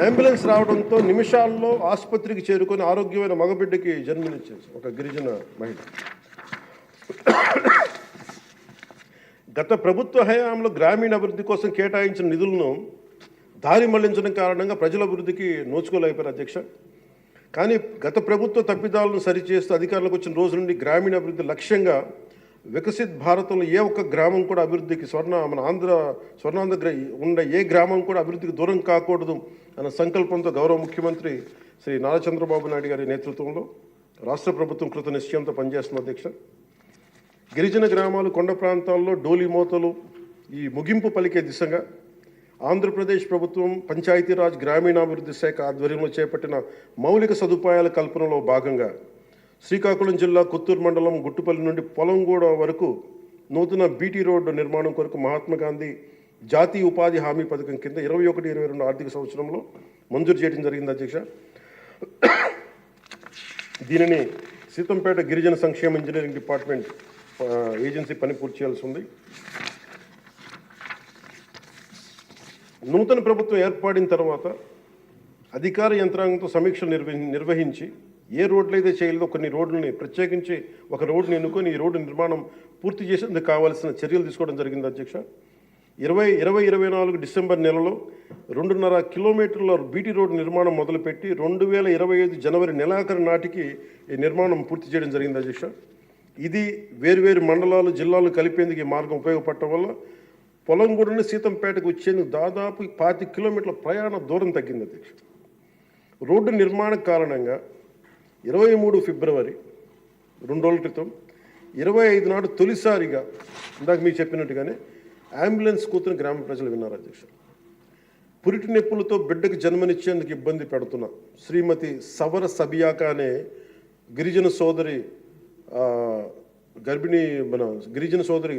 అంబులెన్స్ రావడంతో నిమిషాల్లో ఆసుపత్రికి చేరుకొని ఆరోగ్యమైన మగబిడ్డకి జన్మనిచ్చేది ఒక గిరిజన మహిళ. గత ప్రభుత్వ హయాంలో గ్రామీణ అభివృద్ధి కోసం కేటాయించిన నిధులను దారి మళ్లించడం కారణంగా ప్రజల అభివృద్ధికి నోచుకోలేకపోయారు అధ్యక్ష. కానీ గత ప్రభుత్వ తప్పిదాలను సరిచేస్తూ అధికారులకు వచ్చిన రోజు నుండి గ్రామీణ అభివృద్ధి లక్ష్యంగా వికసిత్ భారతంలో ఏ ఒక్క గ్రామం కూడా అభివృద్ధికి స్వర్ణాంధ్ర ఉన్న ఏ గ్రామం కూడా అభివృద్ధికి దూరం కాకూడదు అన్న సంకల్పంతో గౌరవ ముఖ్యమంత్రి శ్రీ నారా చంద్రబాబు నాయుడు గారి నేతృత్వంలో రాష్ట్ర ప్రభుత్వం కృత నిశ్చయంతో పనిచేస్తున్న అధ్యక్ష. గిరిజన గ్రామాలు, కొండ ప్రాంతాల్లో డోలీ మోతలు ఈ ముగింపు పలికే దిశగా ఆంధ్రప్రదేశ్ ప్రభుత్వం పంచాయతీరాజ్ గ్రామీణాభివృద్ధి శాఖ ఆధ్వర్యంలో చేపట్టిన మౌలిక సదుపాయాల కల్పనలో భాగంగా శ్రీకాకుళం జిల్లా కొత్తూరు మండలం గుట్టుపల్లి నుండి పొలంగూడ వరకు నూతన బీటీ రోడ్డు నిర్మాణం కొరకు మహాత్మా గాంధీ జాతీయ ఉపాధి హామీ పథకం కింద 21-22 ఆర్థిక సంవత్సరంలో మంజూరు చేయడం జరిగింది అధ్యక్ష. దీనిని సీతంపేట గిరిజన సంక్షేమ ఇంజనీరింగ్ డిపార్ట్మెంట్ ఏజెన్సీ పని పూర్తి చేయాల్సి ఉంది. నూతన ప్రభుత్వం ఏర్పడిన తర్వాత అధికార యంత్రాంగంతో సమీక్షలు నిర్వహించి ఏ రోడ్లు అయితే చేయలేదో కొన్ని రోడ్లని ప్రత్యేకించి ఒక రోడ్డుని ఎన్నుకొని ఈ రోడ్డు నిర్మాణం పూర్తి చేసేందుకు కావాల్సిన చర్యలు తీసుకోవడం జరిగింది అధ్యక్ష. 2024 డిసెంబర్ నెలలో 2.5 కిలోమీటర్ల బీటీ రోడ్డు నిర్మాణం మొదలుపెట్టి 2025 జనవరి నెలాఖరు నాటికి ఈ నిర్మాణం పూర్తి చేయడం జరిగింది అధ్యక్ష. ఇది వేరువేరు మండలాలు, జిల్లాలు కలిపేందుకు ఈ మార్గం ఉపయోగపడటం వల్ల పొలంగూడని సీతంపేటకు వచ్చేందుకు దాదాపు 25 కిలోమీటర్ల ప్రయాణ దూరం తగ్గింది అధ్యక్ష. రోడ్డు నిర్మాణ కారణంగా 23 ఫిబ్రవరి 2 రోజుల క్రితం 25 నాడు తొలిసారిగా ఇందాక మీకు చెప్పినట్టుగానే అంబులెన్స్ కూతురు గ్రామ ప్రజలు విన్నారు అధ్యక్ష. పురిటి నొప్పులతో బిడ్డకు జన్మనిచ్చేందుకు ఇబ్బంది పెడుతున్న శ్రీమతి సవర సబియాక అనే గిరిజన సోదరి గిరిజన సోదరి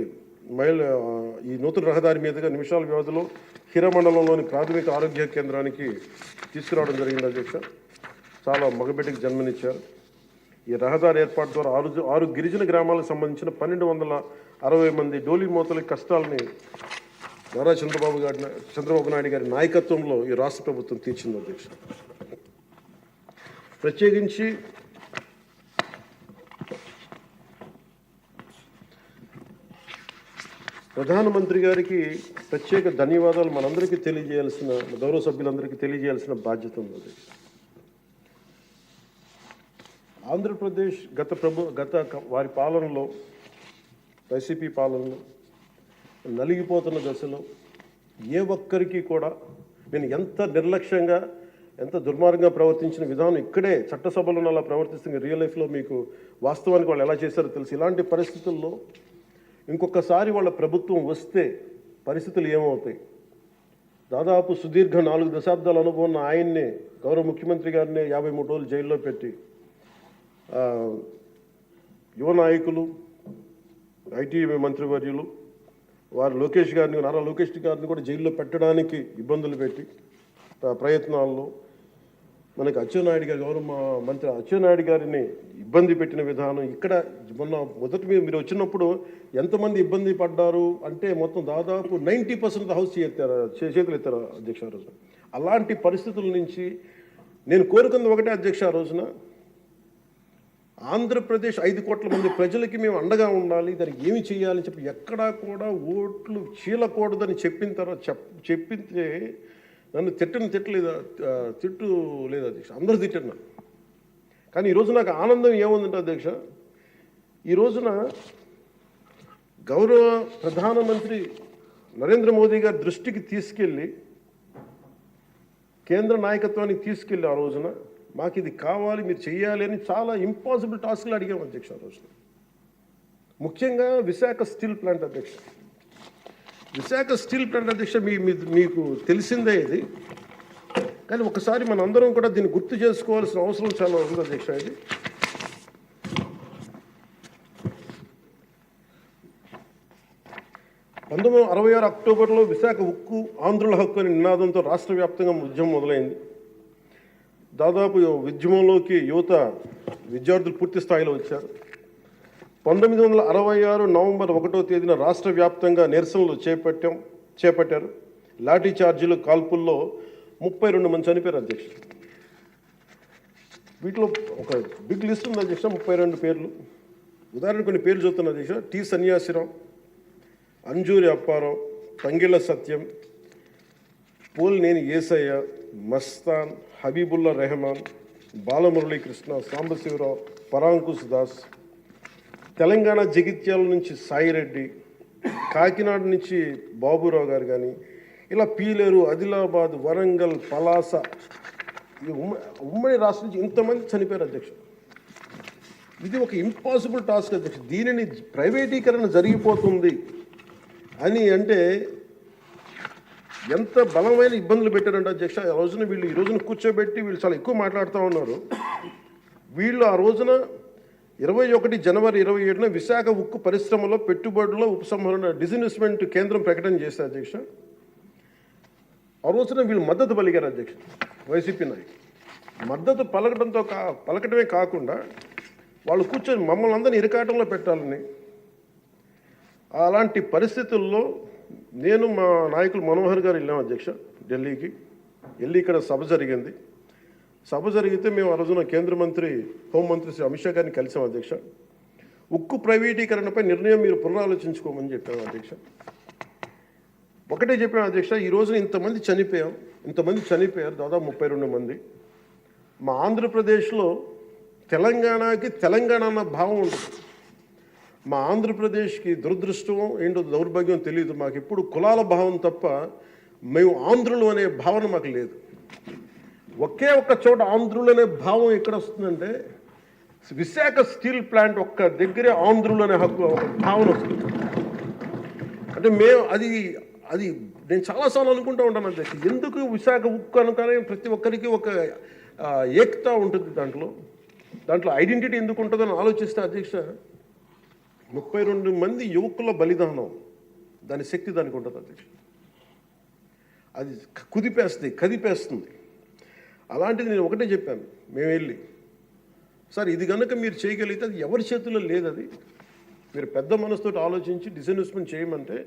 మహిళ ఈ నూతన రహదారి మీదుగా నిమిషాల వ్యవధిలో హిరమండలంలోని ప్రాథమిక ఆరోగ్య కేంద్రానికి తీసుకురావడం జరిగింది అధ్యక్ష. చాలా మగబిడ్డకి జన్మనిచ్చారు. ఈ రహదారి ఏర్పాటు ద్వారా 6 గిరిజన గ్రామాలకు సంబంధించిన 1260 మంది డోలీ మోతల కష్టాలని నారా చంద్రబాబు నాయుడు గారి నాయకత్వంలో ఈ రాష్ట్ర ప్రభుత్వం తీర్చింది అధ్యక్ష. ప్రత్యేకించి ప్రధానమంత్రి గారికి ప్రత్యేక ధన్యవాదాలు మనందరికీ తెలియజేయాల్సిన, గౌరవ సభ్యులందరికీ తెలియజేయాల్సిన బాధ్యత ఉంది. ఆంధ్రప్రదేశ్ గత వారి పాలనలో, వైసీపీ పాలనలో నలిగిపోతున్న దశలో ఏ ఒక్కరికి కూడా నేను ఎంత నిర్లక్ష్యంగా, ఎంత దుర్మార్గంగా ప్రవర్తించిన విధానం ఇక్కడే చట్టసభలో అలా ప్రవర్తిస్తున్న రియల్ లైఫ్లో మీకు వాస్తవానికి వాళ్ళు ఎలా చేశారో తెలుసు. ఇలాంటి పరిస్థితుల్లో ఇంకొకసారి వాళ్ళ ప్రభుత్వం వస్తే పరిస్థితులు ఏమవుతాయి? దాదాపు సుదీర్ఘ 4 దశాబ్దాల అనుభవం ఉన్న ఆయన్నే, గౌరవ ముఖ్యమంత్రి గారిని 53 రోజులు జైల్లో పెట్టి యువ నాయకులు, ఐటీ మంత్రివర్యులు వారు నారా లోకేష్ గారిని కూడా జైల్లో పెట్టడానికి ఇబ్బందులు పెట్టి ప్రయత్నాల్లో మనకి అచ్చెన్నాయుడు గారు, గౌరవ మంత్రి అచ్చెన్నాయుడు గారిని ఇబ్బంది పెట్టిన విధానం ఇక్కడ మొదటి మీరు వచ్చినప్పుడు ఎంతమంది ఇబ్బంది పడ్డారు అంటే మొత్తం దాదాపు 90% హౌస్ చేతులు ఎత్తారు అధ్యక్ష ఆ రోజున. అలాంటి పరిస్థితుల నుంచి నేను కోరుకుంది ఒకటే అధ్యక్ష, ఆ రోజున ఆంధ్రప్రదేశ్ 5 కోట్ల మంది ప్రజలకి మేము అండగా ఉండాలి, దానికి ఏమి చేయాలని చెప్పి ఎక్కడా కూడా ఓట్లు చీలకూడదని చెప్పిన తర్వాత చెప్పితే నన్ను తిట్టు లేదు అధ్యక్ష, అందరూ తిట్టారు. కానీ ఈరోజు నాకు ఆనందం ఏముందంటే అధ్యక్ష, ఈ రోజున గౌరవ ప్రధానమంత్రి నరేంద్ర మోదీ గారి దృష్టికి తీసుకెళ్ళి, కేంద్ర నాయకత్వానికి తీసుకెళ్ళి ఆ రోజున మాకు ఇది కావాలి, మీరు చెయ్యాలి అని చాలా ఇంపాసిబుల్ టాస్క్లు అడిగాం అధ్యక్ష ఆ రోజున. ముఖ్యంగా విశాఖ స్టీల్ ప్లాంట్ అధ్యక్ష, విశాఖ స్టీల్ ప్లాంట్ అధ్యక్ష మీకు తెలిసిందే ఇది. కానీ ఒకసారి మనందరం కూడా దీన్ని గుర్తు చేసుకోవాల్సిన అవసరం చాలా ఉంది అధ్యక్ష. ఇది 1966 అక్టోబర్లో విశాఖ ఉక్కు ఆంధ్రుల హక్కు అనే నినాదంతో రాష్ట్ర వ్యాప్తంగా ఉద్యమం మొదలైంది. దాదాపు ఉద్యమంలోకి యువత విద్యార్థులు పూర్తి స్థాయిలో వచ్చారు. 1966 నవంబర్ 1వ తేదీన రాష్ట్ర వ్యాప్తంగా నిరసనలు చేపట్టారు. లాఠీ చార్జీలు, కాల్పుల్లో 32 మంది చనిపోయారు అధ్యక్ష. వీటిలో ఒక బిగ్ లిస్ట్ ఉంది అధ్యక్ష, 32 పేర్లు. ఉదాహరణ కొన్ని పేర్లు చెప్తున్నా అధ్యక్ష. టి సన్యాసిరావు, అంజూరి అప్పారావు, తంగిళ్ళ సత్యం, పోలినేని ఏసయ్య, మస్తాన్, హబీబుల్లా రెహమాన్, బాలమురళీకృష్ణ, సాంబశివరావు, పరాంకుశ్ దాస్, తెలంగాణ జగిత్యాల నుంచి సాయిరెడ్డి, కాకినాడ నుంచి బాబురావు గారు కానీ, ఇలా పీలేరు, ఆదిలాబాద్, వరంగల్, పలాస, ఉమ్మడి రాష్ట్రం నుంచి ఇంతమంది చనిపోయారు అధ్యక్ష. ఇది ఒక ఇంపాసిబుల్ టాస్క్ అధ్యక్ష. దీనిని ప్రైవేటీకరణ జరిగిపోతుంది అని అంటే ఎంత బలమైన ఇబ్బందులు పెట్టారంటే అధ్యక్ష. ఆ రోజున ఈ రోజున కూర్చోబెట్టి వీళ్ళు చాలా ఎక్కువ మాట్లాడుతూ ఉన్నారు. వీళ్ళు ఆ రోజున 21 జనవరి 27న విశాఖ ఉక్కు పరిశ్రమలో పెట్టుబడుల ఉపసంహరణ డిస్ఇన్వెస్ట్మెంట్ కేంద్రం ప్రకటన చేశారు అధ్యక్ష. ఆ రోజున వీళ్ళు మద్దతు పలికారు అధ్యక్ష. వైసీపీ నాయకులు మద్దతు పలకటమే కాకుండా వాళ్ళు కూర్చొని మమ్మల్ని అందరినీ ఇరకాటంలో పెట్టాలని. అలాంటి పరిస్థితుల్లో నేను మా నాయకులు మనోహర్ గారు వెళ్ళాం అధ్యక్ష ఢిల్లీకి. వెళ్ళి ఇక్కడ సభ జరిగింది. సభ జరిగితే మేము ఆ రోజున కేంద్ర మంత్రి, హోంమంత్రి శ్రీ అమిత్ షా గారిని కలిసాం అధ్యక్ష. ఉక్కు ప్రైవేటీకరణపై నిర్ణయం మీరు పునరాలోచించుకోమని చెప్పాము అధ్యక్ష. ఒకటే చెప్పాము అధ్యక్ష, ఈ రోజున ఇంతమంది చనిపోయారు, దాదాపు 32 మంది. మా ఆంధ్రప్రదేశ్లో తెలంగాణకి తెలంగాణ అన్న భావం ఉండదు. మా ఆంధ్రప్రదేశ్కి దురదృష్టం ఏంటో దౌర్భాగ్యం తెలియదు. మాకు ఎప్పుడు కులాల భావం తప్ప మేము ఆంధ్రులు అనే భావన మాకు లేదు. ఒకే ఒక్క చోట ఆంధ్రులు అనే భావం ఎక్కడ వస్తుందంటే విశాఖ స్టీల్ ప్లాంట్ ఒక్క దగ్గరే ఆంధ్రులు అనే భావన వస్తుంది. అంటే మేము అది నేను చాలాసార్లు అనుకుంటూ ఉంటాను అధ్యక్ష, ఎందుకు విశాఖ ఉక్కు అనుకనే ప్రతి ఒక్కరికి ఒక ఏకత ఉంటుంది, దాంట్లో ఐడెంటిటీ ఎందుకు ఉంటుందని ఆలోచిస్తే అధ్యక్ష 32 మంది యువకుల బలిదానం, దాని శక్తి దానికి ఉంటుంది అధ్యక్ష. అది కదిపేస్తుంది. అలాంటిది నేను ఒకటే చెప్పాను, మేము వెళ్ళి సార్ ఇది కనుక మీరు చేయగలిగితే అది ఎవరి చేతుల్లో లేదు, అది మీరు పెద్ద మనసుతో ఆలోచించి డిస్ఇన్వెస్ట్మెంట్ చేయమంటే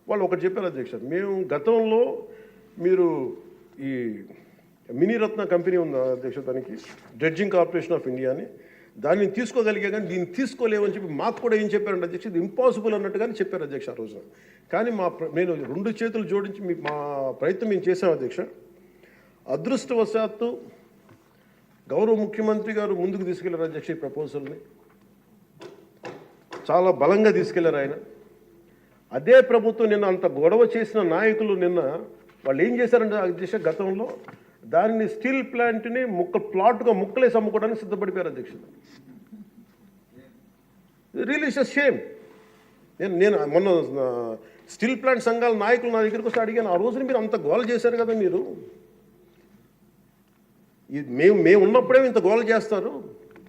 వాళ్ళు ఒకటి చెప్పారు అధ్యక్ష. మేము గతంలో మీరు ఈ మినీరత్న కంపెనీ ఉంది అధ్యక్ష, దానికి డ్రెడ్జింగ్ కార్పొరేషన్ ఆఫ్ ఇండియా అని, దాన్ని తీసుకోగలిగా కానీ దీన్ని తీసుకోలేమని చెప్పి మాకు కూడా ఏం చెప్పారంటే అధ్యక్ష, ఇది ఇంపాసిబుల్ అన్నట్టుగానే చెప్పారు అధ్యక్ష ఆ రోజున. కానీ నేను 2 చేతులు జోడించి మా ప్రయత్నం మేము చేసాం అధ్యక్ష. అదృష్టవశాత్తు గౌరవ ముఖ్యమంత్రి గారు ముందుకు తీసుకెళ్లారు అధ్యక్ష. ఈ ప్రపోజల్ని చాలా బలంగా తీసుకెళ్లారు ఆయన. అదే ప్రభుత్వం నిన్న అంత గొడవ చేసిన నాయకులు నిన్న వాళ్ళు ఏం చేశారంటే అధ్యక్ష, గతంలో దానిని స్టీల్ ప్లాంట్ని ప్లాట్గా ముక్కలేసి అమ్ముకోవడానికి సిద్ధపడిపోయారు అధ్యక్ష. Really it's a shame. నేను మొన్న స్టీల్ ప్లాంట్ సంఘాల నాయకులు నా దగ్గరికి వస్తే అడిగాను, ఆ రోజున మీరు అంత గోల చేశారు కదా, మీరు మేము ఉన్నప్పుడేమో ఇంత గోల చేస్తారు,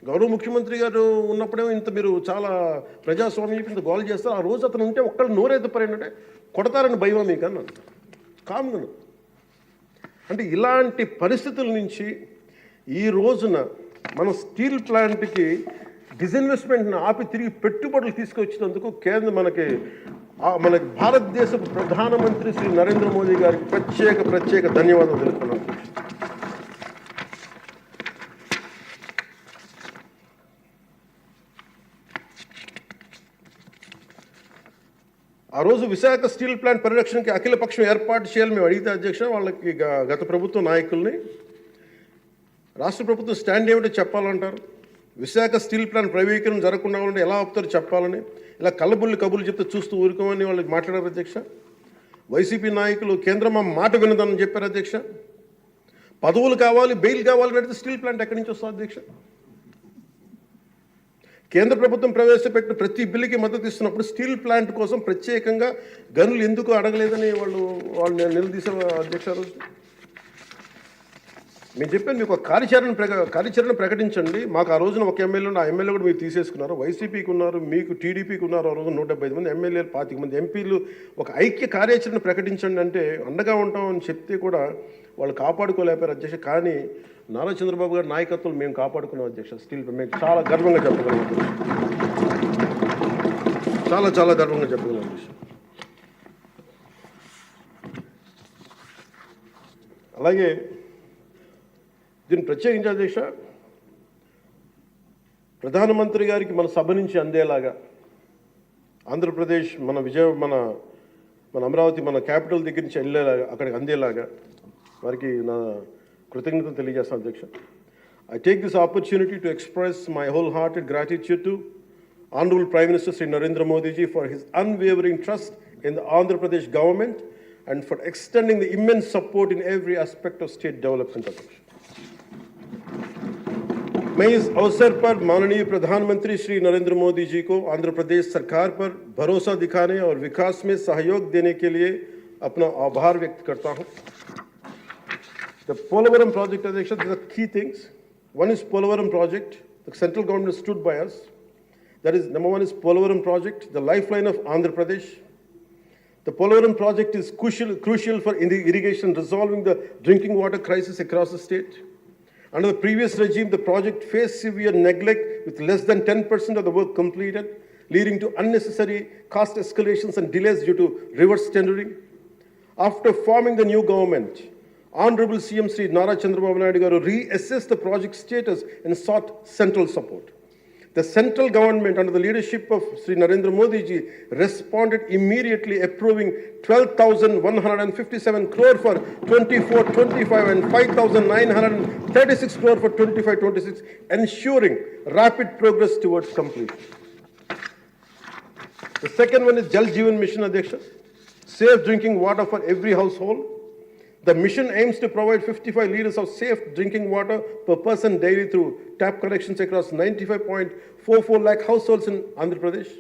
గౌరవ ముఖ్యమంత్రి గారు ఉన్నప్పుడేమో ఇంత మీరు చాలా ప్రజాస్వామ్యం ఇంత గోల చేస్తారు, ఆ రోజు అతను ఉంటే ఒక్కళ్ళు నోరెత్తిపోయారంటే కొడతారని భయమా మీకు అన్నాను కామ్గా. అంటే ఇలాంటి పరిస్థితుల నుంచి ఈ రోజున మన స్టీల్ ప్లాంట్కి డిస్ఇన్వెస్ట్మెంట్ని ఆపి తిరిగి పెట్టుబడులు తీసుకొచ్చినందుకు మనకి భారతదేశ ప్రధానమంత్రి శ్రీ నరేంద్ర మోదీ గారికి ప్రత్యేక ధన్యవాదాలు తెలుపుతున్నాను. ఆ రోజు విశాఖ స్టీల్ ప్లాంట్ పరిరక్షణకి అఖిల పక్షం ఏర్పాటు చేయాలని మేము అడిగితే అధ్యక్ష వాళ్ళకి గత ప్రభుత్వ నాయకుల్ని రాష్ట్ర ప్రభుత్వం స్టాండ్ ఏమిటో చెప్పాలంటారు. విశాఖ స్టీల్ ప్లాంట్ ప్రైవేటీకరణ జరగకుండా ఉంటే ఎలా ఆపుతారు చెప్పాలని, ఇలా కళ్ళబుల్లి కబుర్లు చెప్తే చూస్తూ ఊరుకోమని వాళ్ళకి మాట్లాడారు అధ్యక్ష. వైసీపీ నాయకులు కేంద్రం మా మాట వినదని చెప్పారు అధ్యక్ష. పదవులు కావాలి, బెయిల్ కావాలని అడిగితే స్టీల్ ప్లాంట్ ఎక్కడి నుంచి వస్తుంది అధ్యక్ష? కేంద్ర ప్రభుత్వం ప్రవేశపెట్టిన ప్రతి బిల్లుకి మద్దతు ఇస్తున్నప్పుడు స్టీల్ ప్లాంట్ కోసం ప్రత్యేకంగా గనులు ఎందుకు అడగలేదని వాళ్ళు నిలదీశారు అధ్యక్ష. రోజు మేము చెప్పాను మీకు ఒక కార్యాచరణ ప్రకటించండి. మాకు ఆ రోజున ఒక ఎమ్మెల్యే, ఆ ఎమ్మెల్యే కూడా మీరు తీసేసుకున్నారు. వైసీపీకి ఉన్నారు, మీకు టీడీపీకి ఉన్నారు. ఆ రోజు 175 మంది ఎమ్మెల్యేలు, 25 మంది ఎంపీలు. ఒక ఐక్య కార్యాచరణ ప్రకటించండి అంటే అండగా ఉంటామని చెప్తే కూడా వాళ్ళు కాపాడుకోలేపారు అధ్యక్ష. కానీ నారా చంద్రబాబు గారి నాయకత్వం మేము కాపాడుకున్నాం అధ్యక్ష. స్టీల్ మేము చాలా గర్వంగా చెప్పగలం, చాలా గర్వంగా చెప్పగలం అధ్యక్ష. అలాగే దీన్ని ప్రత్యేకించి అధ్యక్ష, ప్రధానమంత్రి గారికి మన సభ నుంచి అందేలాగా ఆంధ్రప్రదేశ్ మన అమరావతి మన క్యాపిటల్ దగ్గర నుంచి వెళ్ళేలాగా అక్కడికి అందేలాగా వారికి నా కృతజ్ఞతలు తెలియజేస్తాను అధ్యక్ష. I take this opportunity to express my wholehearted gratitude to Honorable Prime Minister Sri Narendra Modi ji for his unwavering trust in the Andhra Pradesh government and for extending the immense support in every aspect of state development. मैं इस अवसर पर माननीय प्रधानमंत्री श्री नरेंद्र मोदी जी को आंध्र प्रदेश सरकार पर भरोसा दिखाने और विकास में सहयोग देने के लिए अपना आभार व्यक्त करता हूं. The Polavaram project, Adhyaksha, these are key things. One is Polavaram project. The central government stood by us. That is, number one is Polavaram project, the lifeline of Andhra Pradesh. The Polavaram project is crucial for irrigation, resolving the drinking water crisis across the state. Under the previous regime, the project faced severe neglect with less than 10% of the work completed, leading to unnecessary cost escalations and delays due to reverse tendering. After forming the new government, Honorable CM Sri Nara Chandrababu Naidu Garu reassessed the project status and sought central support. The central government under the leadership of Sri Narendra Modi ji responded immediately, approving 12,157 crore for 24-25 and 5,936 crore for 25-26, ensuring rapid progress towards completion. The second one is Jal Jeevan Mission, Adhyaksha, safe drinking water for every household. The mission aims to provide 55 liters of safe drinking water per person daily through tap connections across 95.44 lakh households in Andhra Pradesh.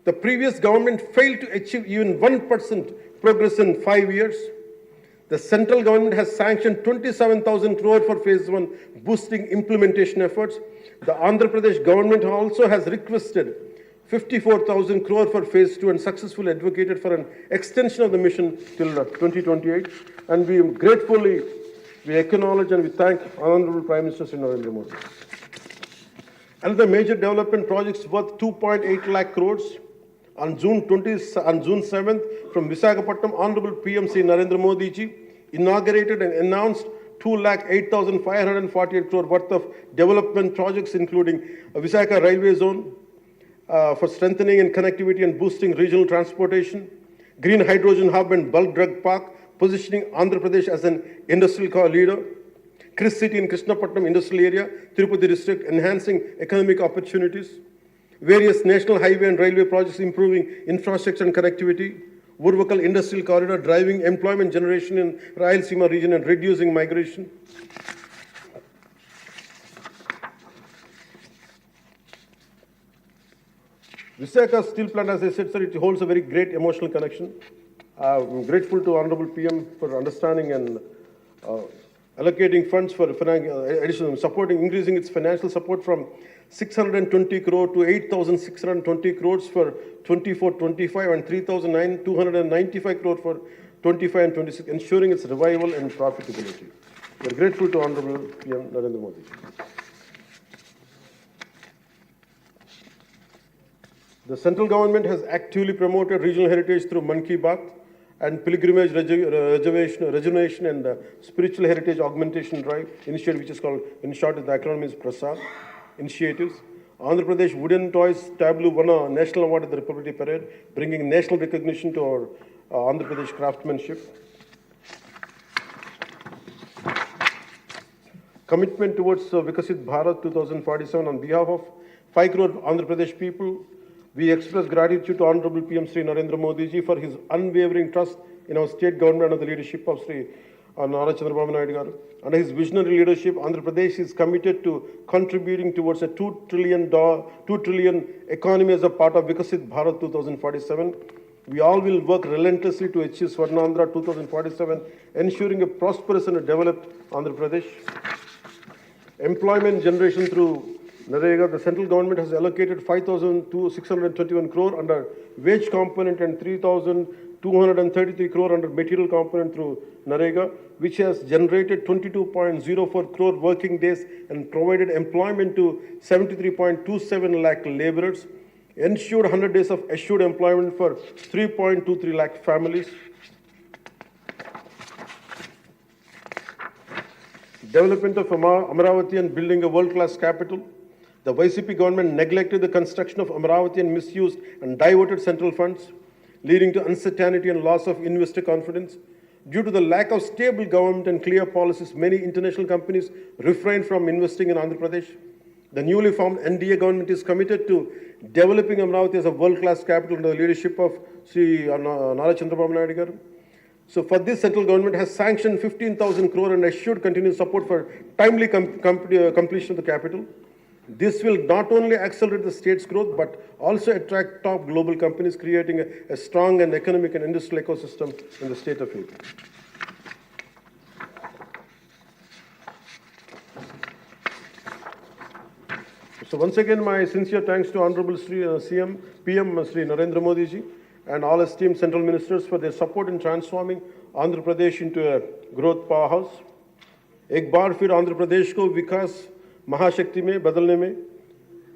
The previous government failed to achieve even 1% progress in 5 years. The central government has sanctioned 27,000 crore for phase 1, boosting implementation efforts. The Andhra Pradesh government also has requested 54,000 crore for phase 2 and successfully advocated for an extension of the mission till 2028. And we acknowledge and we thank Honorable Prime Minister Sri Narendra Modi. Another major development projects worth 2.8 lakh crores. On June 7th, from Visakhapatnam, Honorable PM Sri Narendra Modi ji inaugurated and announced 2,08,548 crore worth of development projects, including a Visakha railway zone, for strengthening and connectivity and boosting regional transportation, green hydrogen hub and bulk drug park, positioning Andhra Pradesh as an industrial leader, Chris City in Krishnapatnam industrial area, Tirupati district, enhancing economic opportunities, various national highway and railway projects improving infrastructure and connectivity, Urvakal industrial corridor driving employment generation in Rayalaseema region and reducing migration. Visakha steel plant, as I said, sir, it holds a very great emotional connection. I'm grateful to Honorable PM for understanding and allocating funds for additional supporting, increasing its financial support from 620 crore to 8,620 crores for 24-25 and 3,295 crore for 25 and 26, ensuring its revival and profitability. We are grateful to Honorable PM Narendra Modi. The central government has actively promoted regional heritage through Man Ki Baat and pilgrimage rejuvenation and spiritual heritage augmentation drive initiative, which is called, in short, the acronym is PRASAD initiatives. Andhra Pradesh Wooden Toys Tableau won a national award at the Republic Day Parade, bringing national recognition to our Andhra Pradesh craftsmanship. Commitment towards Vikasit Bharat 2047 on behalf of 5 crore Andhra Pradesh people, we express gratitude to Honorable PM Sri Narendra Modi ji for his unwavering trust in our state government under the leadership of Sri Nara Chandrababu Naidu garu. Under his visionary leadership, Andhra Pradesh is committed to contributing towards a $2 trillion economy as a part of Vikasit Bharat 2047. We all will work relentlessly to achieve Swarnandhra 2047, ensuring a prosperous and a developed Andhra Pradesh. Employment generation through Narega, the central government has allocated 5,621 crore under wage component and 3,233 crore under material component through Narega, which has generated 22.04 crore working days and provided employment to 73.27 lakh laborers, ensured 100 days of assured employment for 3.23 lakh families. Development of Amaravati and building a world-class capital. The YCP government neglected the construction of Amaravati and misused and diverted central funds, leading to uncertainty and loss of investor confidence. Due to the lack of stable government and clear policies, many international companies refrained from investing in Andhra Pradesh. The newly formed NDA government is committed to developing Amaravati as a world-class capital under the leadership of Sri Nara Chandrababu Naidu garu. So for this, central government has sanctioned 15,000 crore and assured continued support for timely completion of the capital. This will not only accelerate the state's growth, but also attract top global companies, creating a strong and economic and industrial ecosystem in the state of AP. So once again, my sincere thanks to Honorable Sri PM Sri Narendra Modi ji and all esteemed central ministers for their support in transforming Andhra Pradesh into a growth powerhouse. एक बार फिर आंध्र प्रदेश को विकास महाशक्ति में बदलने में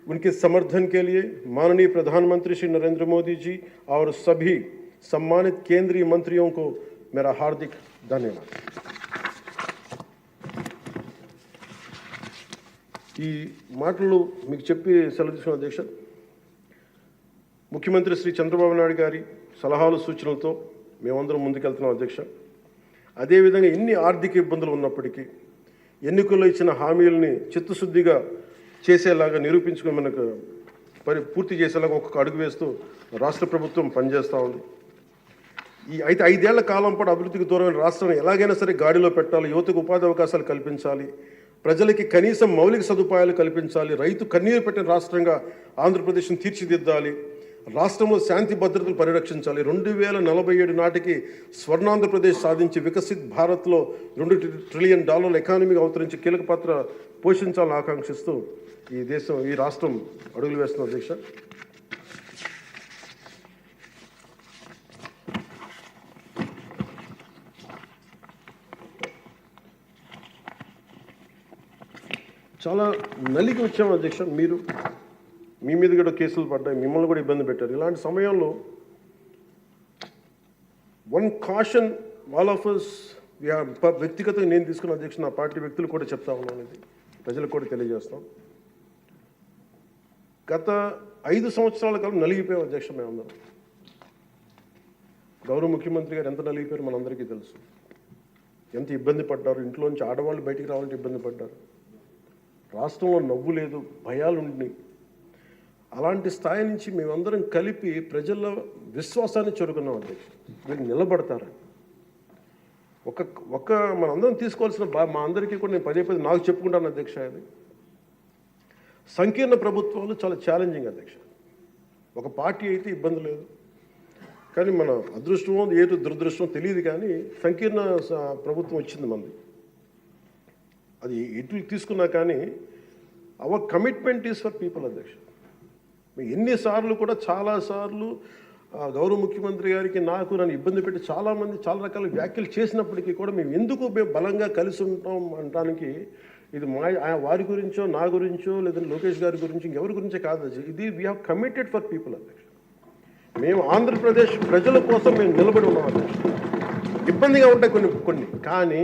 उनके समर्थन के लिए माननीय प्रधानमंत्री श्री नरेंद्र मोदी जी और सभी सम्मानित केंद्रीय मंत्रियों को मेरा हार्दिक धन्यवाद। ఈ మాటలు మీకు చెప్పి సెలవు తీసుకున్న అధ్యక్ష, ముఖ్యమంత్రి శ్రీ చంద్రబాబు నాయుడు గారి సలహాలు సూచనలతో మేమందరం ముందుకెళ్తున్నాం అధ్యక్ష. అదేవిధంగా ఎన్ని ఆర్థిక ఇబ్బందులు ఉన్నప్పటికీ ఎన్నికల్లో ఇచ్చిన హామీలని చిత్తశుద్ధిగా చేసేలాగా నిరూపించుకుని మనకు పూర్తి చేసేలాగా ఒక్కొక్క అడుగు వేస్తూ రాష్ట్ర ప్రభుత్వం పనిచేస్తూ ఉంది. అయితే 5 ఏళ్ల కాలం పాటు అభివృద్ధికి దూరమైన రాష్ట్రాన్ని ఎలాగైనా సరే గాడిలో పెట్టాలి, యువతకు ఉపాధి అవకాశాలు కల్పించాలి, ప్రజలకి కనీసం మౌలిక సదుపాయాలు కల్పించాలి, రైతు కన్నీరు పెట్టిన రాష్ట్రంగా ఆంధ్రప్రదేశ్ను తీర్చిదిద్దాలి, రాష్ట్రంలో శాంతి భద్రతలు పరిరక్షించాలి, 2047 నాటికి స్వర్ణాంధ్రప్రదేశ్ సాధించి వికసిత్ భారత్లో $2 ట్రిలియన్ ఎకానమీగా అవతరించి కీలక పాత్ర పోషించాలని ఆకాంక్షిస్తూ ఈ రాష్ట్రం అడుగులు వేస్తున్న అధ్యక్ష. చాలా నలిగి వచ్చాము అధ్యక్ష. మీ మీద కూడా కేసులు పడ్డాయి, మిమ్మల్ని కూడా ఇబ్బంది పెట్టారు. ఇలాంటి సమయంలో one caution all of us, వ్యక్తిగతంగా నేను తీసుకున్న అధ్యక్ష, నా పార్టీ వ్యక్తులు కూడా చెప్తా ఉన్నాను, ఇది ప్రజలకు కూడా తెలియజేస్తాం. గత 5 సంవత్సరాల కాలం నలిగిపోయాం అధ్యక్ష. మేమందరం గౌరవ ముఖ్యమంత్రి గారు ఎంత నలిగిపోయారు మనందరికీ తెలుసు. ఎంత ఇబ్బంది పడ్డారు, ఇంట్లోంచి ఆడవాళ్ళు బయటికి రావాలంటే ఇబ్బంది పడ్డారు, రాష్ట్రంలో నవ్వు లేదు, భయాలు ఉన్నాయి. అలాంటి స్థాయి నుంచి మేమందరం కలిపి ప్రజల విశ్వాసాన్ని చేరుకున్నాం అధ్యక్ష. వీళ్ళు నిలబడతారని ఒక మనందరం తీసుకోవాల్సిన మా అందరికీ కూడా నేను పదే నాకు చెప్పుకుంటాను అధ్యక్ష. అది సంకీర్ణ ప్రభుత్వాలు చాలా ఛాలెంజింగ్ అధ్యక్ష. ఒక పార్టీ అయితే ఇబ్బంది లేదు, కానీ మన అదృష్టమో ఏదో దురదృష్టమో తెలియదు, కానీ సంకీర్ణ ప్రభుత్వం వచ్చింది మనది. అది ఎటు తీసుకున్నా కానీ our commitment is for people అధ్యక్ష. ఎన్నిసార్లు కూడా చాలాసార్లు గౌరవ ముఖ్యమంత్రి గారికి నన్ను ఇబ్బంది పెట్టి చాలామంది చాలా రకాల వ్యాఖ్యలు చేసినప్పటికీ కూడా మేము బలంగా కలిసి ఉంటాం అనడానికి ఇది వారి గురించో నా గురించో లేదంటే లోకేష్ గారి గురించి ఇంకెవరి గురించే కాదు. ఇది we have committed for people అధ్యక్ష. మేము ఆంధ్రప్రదేశ్ ప్రజల కోసం మేము నిలబడి ఉన్నాం అధ్యక్ష. ఇబ్బందిగా ఉంటాయి కొన్ని కానీ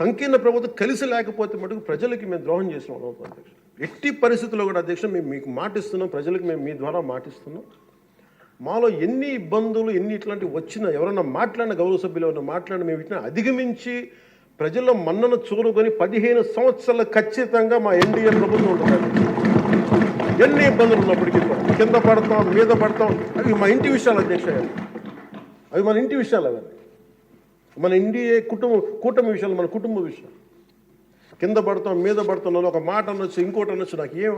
సంకీర్ణ ప్రభుత్వం కలిసి లేకపోతే మటుకు ప్రజలకి మేము ద్రోహం చేసిన వాళ్ళం అధ్యక్ష. ఎట్టి పరిస్థితుల్లో కూడా అధ్యక్ష మేము మీకు మాటిస్తున్నాం, ప్రజలకు మేము మీ ద్వారా మాటిస్తున్నాం. మాలో ఎన్ని ఇబ్బందులు ఎన్ని ఇట్లాంటివి వచ్చినా ఎవరన్నా మాట్లాడిన గౌరవ సభ్యులు ఎవరన్నా మాట్లాడిన మేము వీటిని అధిగమించి ప్రజల్లో మన్నను చూరుకొని 15 సంవత్సరాలు ఖచ్చితంగా మా ఎన్డీఏ ప్రభుత్వం ఉంటుంది. ఎన్ని ఇబ్బందులు ఉన్నప్పటికీ కింద పడతాం మీద పడతాం, అవి మా ఇంటి విషయాలు అధ్యక్ష, అవి మన ఇంటి విషయాలు, అవన్నీ మన ఎన్డీఏ కూటమి విషయాలు, మన కుటుంబ విషయాలు. కింద పడతాం మీద పడతాం, ఒక మాట అనొచ్చు ఇంకోటి అనొచ్చు, నాకు ఏం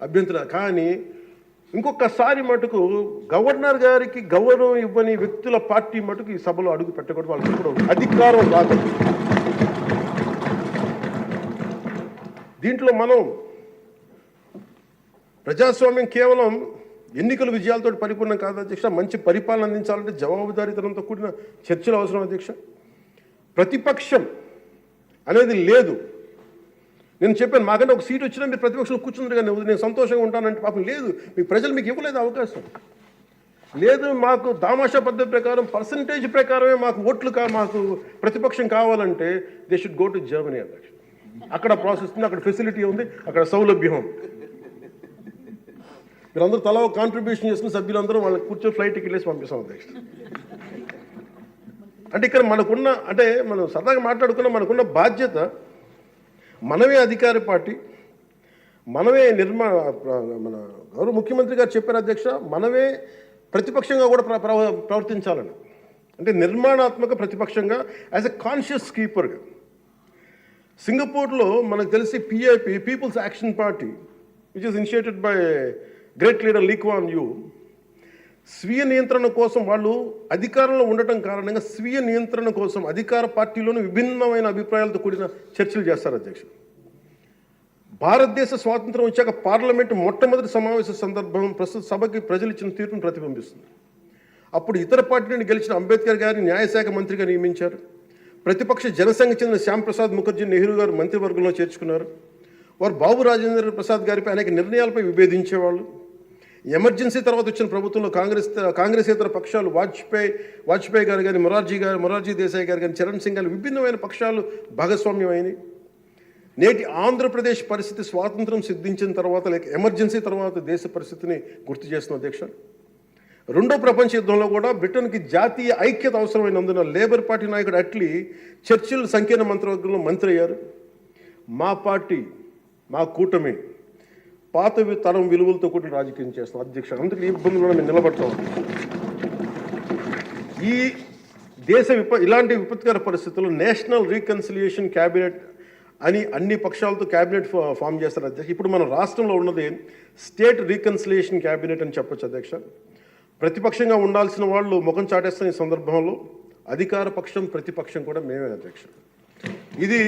అభ్యంతరం. కానీ ఇంకొకసారి మటుకు గవర్నర్ గారికి గౌరవం ఇవ్వని వ్యక్తుల పార్టీ మటుకు ఈ సభలో అడుగు పెట్టకూడదు, వాళ్ళకి ఇప్పుడు అధికారం రాదు. దీంట్లో మనం ప్రజాస్వామ్యం కేవలం ఎన్నికల విజయాలతో పరిపూర్ణం కాదు అధ్యక్ష. మంచి పరిపాలన అందించాలంటే జవాబుదారీతనంతో కూడిన చర్చలు అవసరం అధ్యక్ష. ప్రతిపక్షం అనేది లేదు. నేను చెప్పాను, మాకంటే ఒక సీట్ వచ్చినా మీరు ప్రతిపక్షంలో కూర్చుంటారు కానీ నేను సంతోషంగా ఉంటానంటే పాపం లేదు. మీ ప్రజలు మీకు ఇవ్వలేదు అవకాశం, లేదు. మాకు దామాషా పద్ధతి ప్రకారం పర్సంటేజ్ ప్రకారమే మాకు ఓట్లు మాకు ప్రతిపక్షం కావాలంటే they should go to Germany అధ్యక్ష. అక్కడ ప్రాసెస్ ఉంది, అక్కడ ఫెసిలిటీ ఉంది, అక్కడ సౌలభ్యం ఉంది. మీరందరూ తలా ఒక కాంట్రిబ్యూషన్ చేసిన సభ్యులందరూ వాళ్ళకి కూర్చొని ఫ్లైట్ టికెట్ వేసి పంపిస్తాం అధ్యక్ష. అంటే ఇక్కడ మనకున్న, అంటే మనం సరదాగా మాట్లాడుకున్న మనకున్న బాధ్యత, మనమే అధికార పార్టీ, మనమే మన గౌరవ ముఖ్యమంత్రి గారు చెప్పారు అధ్యక్ష, మనమే ప్రతిపక్షంగా కూడా ప్రవర్తించాలని. అంటే నిర్మాణాత్మక ప్రతిపక్షంగా యాజ్ ఎ కాన్షియస్ కీపర్గా. సింగపూర్లో మనకు తెలిసి PIP, people's action party, which is initiated by great leader Lee Kuan Yew, స్వీయ నియంత్రణ కోసం వాళ్ళు అధికారంలో ఉండటం కారణంగా స్వీయ నియంత్రణ కోసం అధికార పార్టీలోని విభిన్నమైన అభిప్రాయాలతో కూడిన చర్చలు చేస్తారు అధ్యక్ష. భారతదేశ స్వాతంత్రం వచ్చాక పార్లమెంటు మొట్టమొదటి సమావేశ సందర్భం ప్రస్తుత సభకి ప్రజలు ఇచ్చిన తీర్పును ప్రతిబింబిస్తుంది. అప్పుడు ఇతర పార్టీ నుండి గెలిచిన అంబేద్కర్ గారిని న్యాయశాఖ మంత్రిగా నియమించారు. ప్రతిపక్ష జనసంఘ్ చెందిన శ్యాంప్రసాద్ ముఖర్జీ నెహ్రూ గారు మంత్రివర్గంలో చేర్చుకున్నారు. వారు బాబు రాజేంద్ర ప్రసాద్ గారిపై అనేక నిర్ణయాలపై విభేదించేవాళ్ళు. ఎమర్జెన్సీ తర్వాత వచ్చిన ప్రభుత్వంలో కాంగ్రెసేతర పక్షాలు వాజ్పేయి గారు కానీ మొరార్జీ దేశాయ్ గారు కానీ చరణ్ సింగ్ గారు విభిన్నమైన పక్షాలు భాగస్వామ్యమైనవి. నేటి ఆంధ్రప్రదేశ్ పరిస్థితి స్వాతంత్రం సిద్ధించిన తర్వాత లేక ఎమర్జెన్సీ తర్వాత దేశ పరిస్థితిని గుర్తు చేస్తున్న అధ్యక్ష. రెండో ప్రపంచ యుద్ధంలో కూడా బ్రిటన్కి జాతీయ ఐక్యత అవసరమైనందున లేబర్ పార్టీ నాయకుడు అట్లీ చర్చిల్ సంకీర్ణ మంత్రివర్గంలో మంత్రి అయ్యారు. మా పార్టీ, మా కూటమి పాత తరం విలువలతో కూడిన రాజకీయం చేస్తాం అధ్యక్ష. అందుకు ఈ ఇబ్బందుల్లో మేము నిలబడతాం. ఈ దేశ ఇలాంటి విపత్కర పరిస్థితుల్లో నేషనల్ రీకన్సిలియేషన్ క్యాబినెట్ అని అన్ని పక్షాలతో క్యాబినెట్ ఫామ్ చేస్తారు అధ్యక్ష. ఇప్పుడు మన రాష్ట్రంలో ఉన్నది స్టేట్ రీకన్సిలియేషన్ క్యాబినెట్ అని చెప్పొచ్చు అధ్యక్ష. ప్రతిపక్షంగా ఉండాల్సిన వాళ్ళు ముఖం చాటేస్తున్న ఈ సందర్భంలో అధికార పక్షం ప్రతిపక్షం కూడా మేమే అధ్యక్ష. ఇది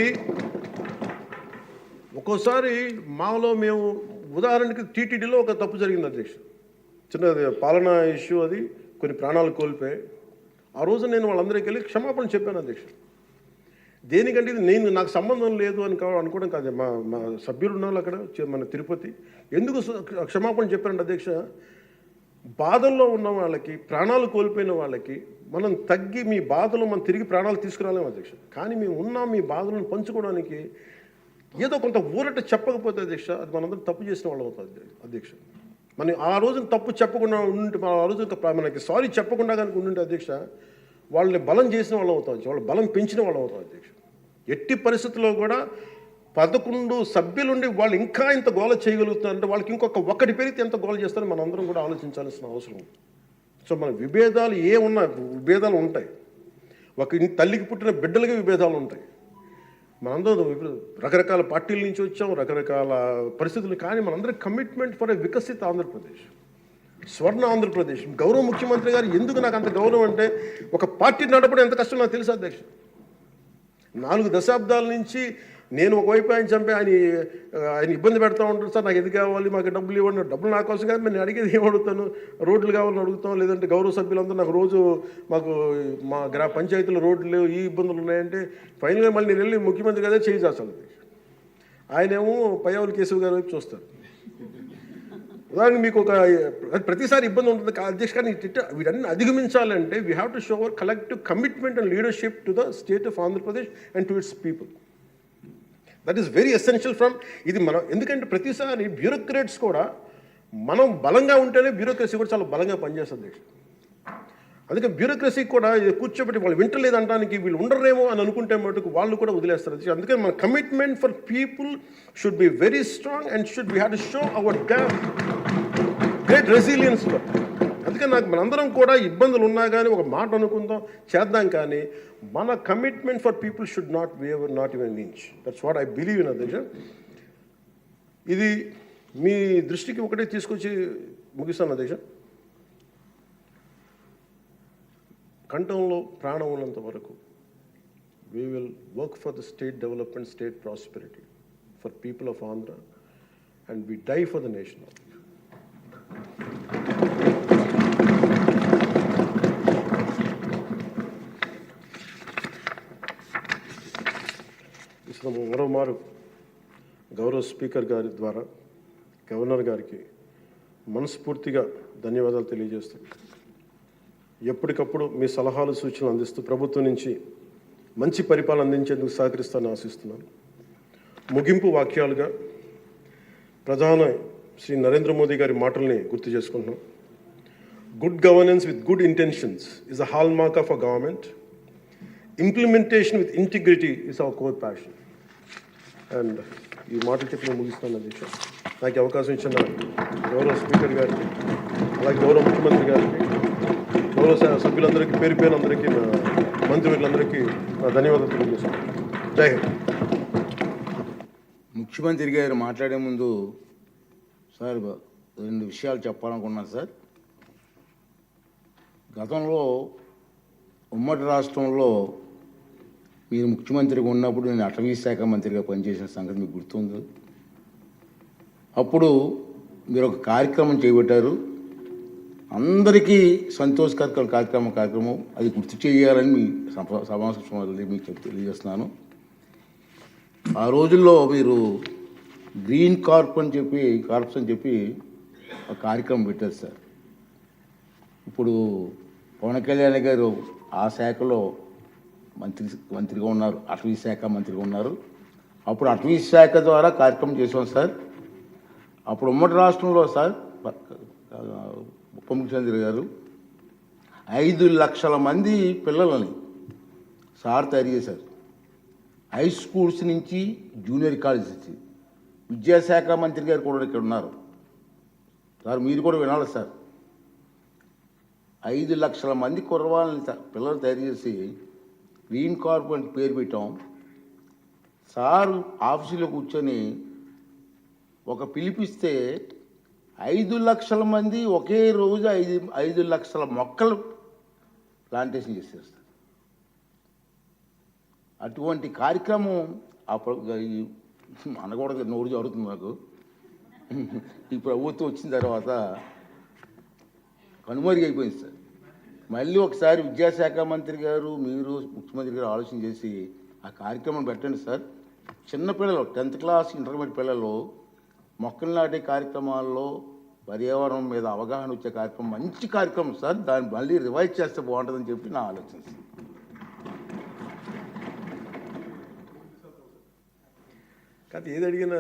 ఒక్కోసారి మాలో మేము ఉదాహరణకి టీటీడీలో ఒక తప్పు జరిగింది అధ్యక్ష. చిన్నది పాలనా ఇష్యూ, అది కొన్ని ప్రాణాలు కోల్పోయి ఆ రోజు నేను వాళ్ళందరికీ వెళ్ళి క్షమాపణ చెప్పాను అధ్యక్ష. దేనికంటే ఇది నాకు సంబంధం లేదు అని అనుకోవడం కాదు. మా సభ్యులు ఉన్నారు అక్కడ మన తిరుపతి. ఎందుకు క్షమాపణ చెప్పారంటే అధ్యక్ష, బాధల్లో ఉన్న వాళ్ళకి, ప్రాణాలు కోల్పోయిన వాళ్ళకి మనం తగ్గి మీ బాధలో మనం తిరిగి ప్రాణాలు తీసుకురాలేము అధ్యక్ష. కానీ మేము ఉన్నాం మీ బాధలను పంచుకోవడానికి. ఏదో కొంత ఊరట చెప్పకపోతే అధ్యక్ష, అది మనందరం తప్పు చేసిన వాళ్ళు అవుతుంది అధ్యక్ష. మనం ఆ రోజున తప్పు చెప్పకుండా ఉండి ఆ రోజు మనకి సారీ చెప్పకుండా కనుక ఉండింటే అధ్యక్ష, వాళ్ళని బలం చేసిన వాళ్ళు అవుతాం, వాళ్ళు బలం పెంచిన వాళ్ళు అవుతాం అధ్యక్ష. ఎట్టి పరిస్థితుల్లో కూడా 11 సభ్యులుండి వాళ్ళు ఇంకా ఇంత గోల చేయగలుగుతున్నారంటే వాళ్ళకి ఒకటి పెరిగితే ఎంత గోల చేస్తారో మనం అందరం కూడా ఆలోచించాల్సిన అవసరం ఉంది. సో మన విభేదాలు విభేదాలు ఉంటాయి. తల్లికి పుట్టిన బిడ్డలకి విభేదాలు ఉంటాయి. మనందరం రకరకాల పార్టీల నుంచి వచ్చాం, రకరకాల పరిస్థితులు. కానీ మనందరం కమిట్మెంట్ ఫర్ ఎ వికసిత ఆంధ్రప్రదేశ్, స్వర్ణ ఆంధ్రప్రదేశ్. గౌరవ ముఖ్యమంత్రి గారు ఎందుకు నాకు అంత గౌరవం అంటే, ఒక పార్టీ నడపడం ఎంత కష్టం నాకు తెలుసు అధ్యక్ష. 4 దశాబ్దాల నుంచి నేను ఒకవైపు ఆయన చంపి ఆయన ఇబ్బంది పెడతా ఉంటాను. సార్ నాకు ఇది కావాలి, మాకు డబ్బులు ఇవ్వండి. డబ్బులు నా కోసం కాదు, నేను అడిగేది ఏం అడుగుతాను, రోడ్లు కావాలని అడుగుతాం. లేదంటే గౌరవ సభ్యులందరూ నాకు రోజు మా పంచాయతీలో రోడ్లు లేవు, ఈ ఇబ్బందులు ఉన్నాయంటే ఫైనల్గా మళ్ళీ నేను వెళ్ళి ముఖ్యమంత్రి గారే చేయి చేస్తాను. ఆయనేమో పయ్యావుల కేశవ్ గారి వైపు చూస్తారు. ఉదాహరణకి మీకు ప్రతిసారి ఇబ్బంది ఉంటుంది అధ్యక్ష. కానీ వీటన్ని అధిగమించాలంటే we have to show our collective commitment and leadership to the state of Andhra Pradesh and to its people. That is very essential from ఇది మనం. ఎందుకంటే ప్రతిసారి బ్యూరోక్రాట్స్ కూడా మనం బలంగా ఉంటేనే బ్యూరోక్రసీ కూడా చాలా బలంగా పనిచేస్తుంది అధ్యక్ష. అందుకే బ్యూరోక్రసీ కూడా కూర్చోబెట్టి వాళ్ళు వింటలేదు అనడానికి వీళ్ళు ఉండరేమో అని అనుకుంటే మటుకు వాళ్ళు కూడా వదిలేస్తారు అధ్యక్ష. అందుకని మన commitment for people should be very strong and should we have to show hour great resilience. అందుకని నాకు మనందరం కూడా ఇబ్బందులు ఉన్నా కానీ ఒక మాట అనుకుందాం, చేద్దాం, కానీ మన commitment for people should not waiver, not even inch. That's what I believe in అధ్యక్ష. ఇది మీ దృష్టికి ఒకటే తీసుకొచ్చి ముగిస్తాను అధ్యక్ష. కంఠంలో ప్రాణం ఉన్నంత వరకు we will work for the state development, state prosperity for people of Andhra and we die for the nation. మరోమారు గౌరవ స్పీకర్ గారి ద్వారా గవర్నర్ గారికి మనస్ఫూర్తిగా ధన్యవాదాలు తెలియజేస్తూ ఎప్పటికప్పుడు మీ సలహాలు సూచనలు అందిస్తూ ప్రభుత్వం నుంచి మంచి పరిపాలన అందించేందుకు సహకరిస్తానని ఆశిస్తున్నాను. ముగింపు వాక్యాలుగా ప్రధాని శ్రీ నరేంద్ర మోదీ గారి మాటల్ని గుర్తు చేసుకుంటున్నాం. Good governance with good intentions is a hall mark of a government. Implementation with integrity is our core passion. And ఈ మాటలు చెప్పిన ముగిస్తాను అధ్యక్ష. నాకు అవకాశం ఇచ్చిన గౌరవ స్పీకర్ గారికి, అలాగే గౌరవ ముఖ్యమంత్రి గారికి, గౌరవ సభ్యులందరికీ, పేరు పేరులందరికీ, మంత్రివర్యులందరికీ ధన్యవాదాలు తెలియజేస్తాను. జై హింద్. ముఖ్యమంత్రి గారు మాట్లాడే ముందు సార్ 2 విషయాలు చెప్పాలనుకున్నాను సార్. గతంలో ఉమ్మడి రాష్ట్రంలో మీరు ముఖ్యమంత్రిగా ఉన్నప్పుడు నేను అటవీ శాఖ మంత్రిగా పనిచేసిన సంగతి మీకు గుర్తుంది. అప్పుడు మీరు ఒక కార్యక్రమం చేపట్టారు, అందరికీ సంతోషకర కార్యక్రమం. అది గుర్తు చేయాలని మీ సమావేశం మీకు తెలియజేస్తున్నాను. ఆ రోజుల్లో మీరు గ్రీన్ కార్ప్స్ అని చెప్పి ఒక కార్యక్రమం పెట్టారు సార్. ఇప్పుడు పవన్ కళ్యాణ్ గారు ఆ శాఖలో మంత్రిగా ఉన్నారు, అటవీ శాఖ మంత్రిగా ఉన్నారు. అప్పుడు అటవీ శాఖ ద్వారా కార్యక్రమం చేసాం సార్. అప్పుడు ఉమ్మడి రాష్ట్రంలో సార్ ఉప ముఖ్యమంత్రి గారు 5 లక్షల మంది పిల్లలని సార్ తయారు చేశారు. హై స్కూల్స్ నుంచి జూనియర్ కాలేజ్ నుంచి. విద్యాశాఖ మంత్రి గారు కూడా ఇక్కడ ఉన్నారు సార్, మీరు కూడా వినాలి సార్. 5 లక్షల మంది కుర్రవాళ్ళని పిల్లలు తయారు చేసి గ్రీన్ కార్ప్ అని పేరు పెట్టాం. సార్ ఆఫీసులో కూర్చొని ఒక పిలిపిస్తే 5 లక్షల మంది ఒకే రోజు 5 లక్షల మొక్కలు ప్లాంటేషన్ చేసేస్తారు. అటువంటి కార్యక్రమం అనకూడదు, నోరు జరుగుతుంది నాకు. ఈ ప్రభుత్వం వచ్చిన తర్వాత కనుమరుగైపోయింది సార్. మళ్ళీ ఒకసారి విద్యాశాఖ మంత్రి గారు, మీరు ముఖ్యమంత్రి గారు ఆలోచన చేసి ఆ కార్యక్రమం పెట్టండి సార్. చిన్నపిల్లలు 10th క్లాస్ ఇంటర్మీడియట్ పిల్లలు మొక్కలు నాటే కార్యక్రమాల్లో పర్యావరణం మీద అవగాహన వచ్చే కార్యక్రమం మంచి కార్యక్రమం సార్. దాన్ని మళ్ళీ రివైజ్ చేస్తే బాగుంటుందని చెప్పి నా ఆలోచన. కాదు, ఏది అడిగినా